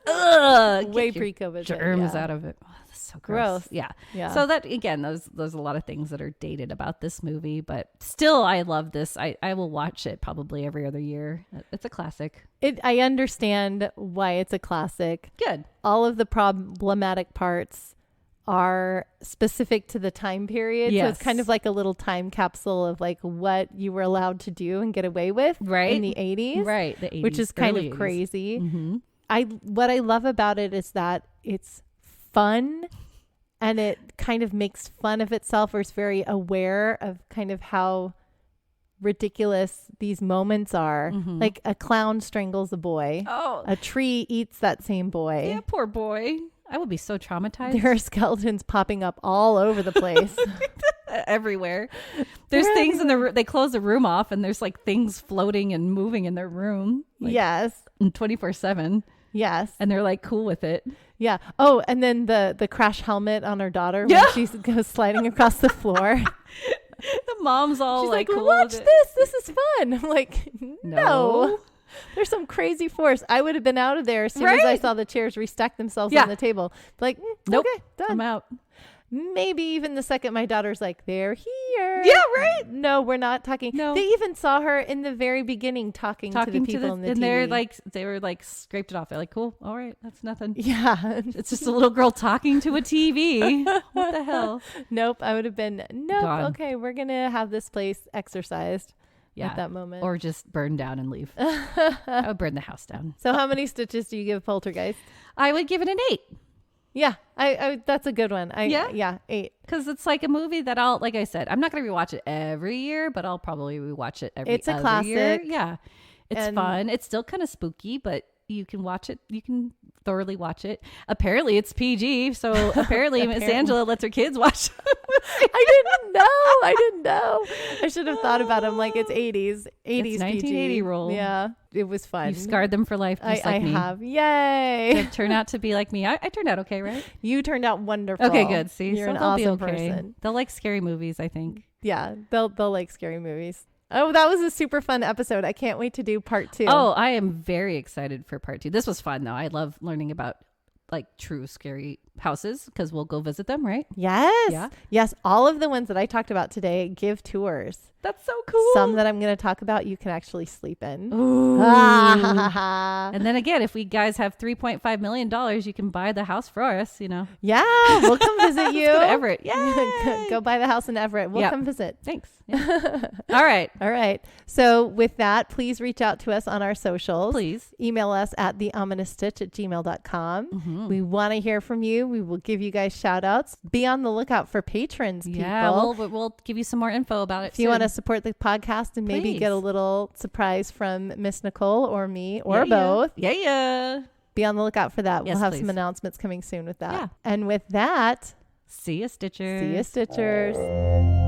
Ugh, way pre-COVID. Germs out of it. Oh, that's so gross. Yeah. So that, again, there's a lot of things that are dated about this movie, but still, I love this. I will watch it probably every other year. It's a classic. I understand why it's a classic. Good. All of the problematic parts are specific to the time period. Yes. So it's kind of like a little time capsule of like what you were allowed to do and get away with in the 80s. Right. The 80s. Which is kind of 80s. crazy. Mm-hmm. What I love about it is that it's fun and it kind of makes fun of itself, or it's very aware of kind of how ridiculous these moments are. Mm-hmm. Like a clown strangles a boy. Oh. A tree eats that same boy. Yeah, poor boy. I would be so traumatized. There are skeletons popping up all over the place. Everywhere. There's things in the room. They close the room off and there's like things floating and moving in their room. Like, yes. 24/7. Yes. And they're like cool with it. Yeah. Oh, and then the crash helmet on her daughter when she goes sliding across the floor. The mom's all She's like cool watch with this. This is fun. I'm like, no. There's some crazy force. I would have been out of there as soon as I saw the chairs restack themselves on the table. Like, nope. Okay, done. I'm out. Maybe even the second my daughter's like, they're here. Yeah, right. No, we're not talking. No. They even saw her in the very beginning talking to the people in the and TV. they were like scraped it off. They're like, cool. All right. That's nothing. Yeah. It's just a little girl talking to a TV. What the hell? Nope. I would have been, Gone. Okay, we're going to have this place exercised at that moment. Or just burn down and leave. I would burn the house down. So how many stitches do you give Poltergeist? I would give it an 8. Yeah, I that's a good one. 8. Because it's like a movie that like I said, I'm not going to rewatch it every year, but I'll probably rewatch it every It's a other classic. year. Yeah. It's fun. It's still kind of spooky, but you can watch it. You can thoroughly watch it. Apparently it's PG. So apparently Miss Angela lets her kids watch it. I didn't know. I should have thought about them like it's 80s. 80s It's 1980 PG. rule. Yeah, it was fun. You've scarred them for life, just like me. I have. Yay. They turn out to be like me. I turned out okay, right? You turned out wonderful. Okay, good. See, you're so an they'll awesome be okay. person. They'll like scary movies, I think. Yeah, they'll like scary movies. Oh, that was a super fun episode. I can't wait to do part 2. Oh, I am very excited for part 2. This was fun, though. I love learning about like true scary houses because we'll go visit them, right? Yes. Yeah. Yes. All of the ones that I talked about today give tours. That's so cool. Some that I'm going to talk about you can actually sleep in. Ooh. And And then again, if we guys have $3.5 million, you can buy the house for us, yeah, we'll come visit you. Let's go to Everett. Yeah. Go buy the house in Everett. We'll come visit. Thanks. Yeah. All right. All right. So with that, please reach out to us on our socials. Please. Email us at theominousstitch@gmail.com. Mm-hmm. We want to hear from you. We will give you guys shout outs. Be on the lookout for patrons, people. Yeah, we'll give you some more info about it If you want to support the podcast and maybe get a little surprise from Miss Nicole or me or both. Yeah. Be on the lookout for that. Yes, we'll have please. some announcements coming soon with that. Yeah. And with that, See ya, Stitchers. see you, Stitchers.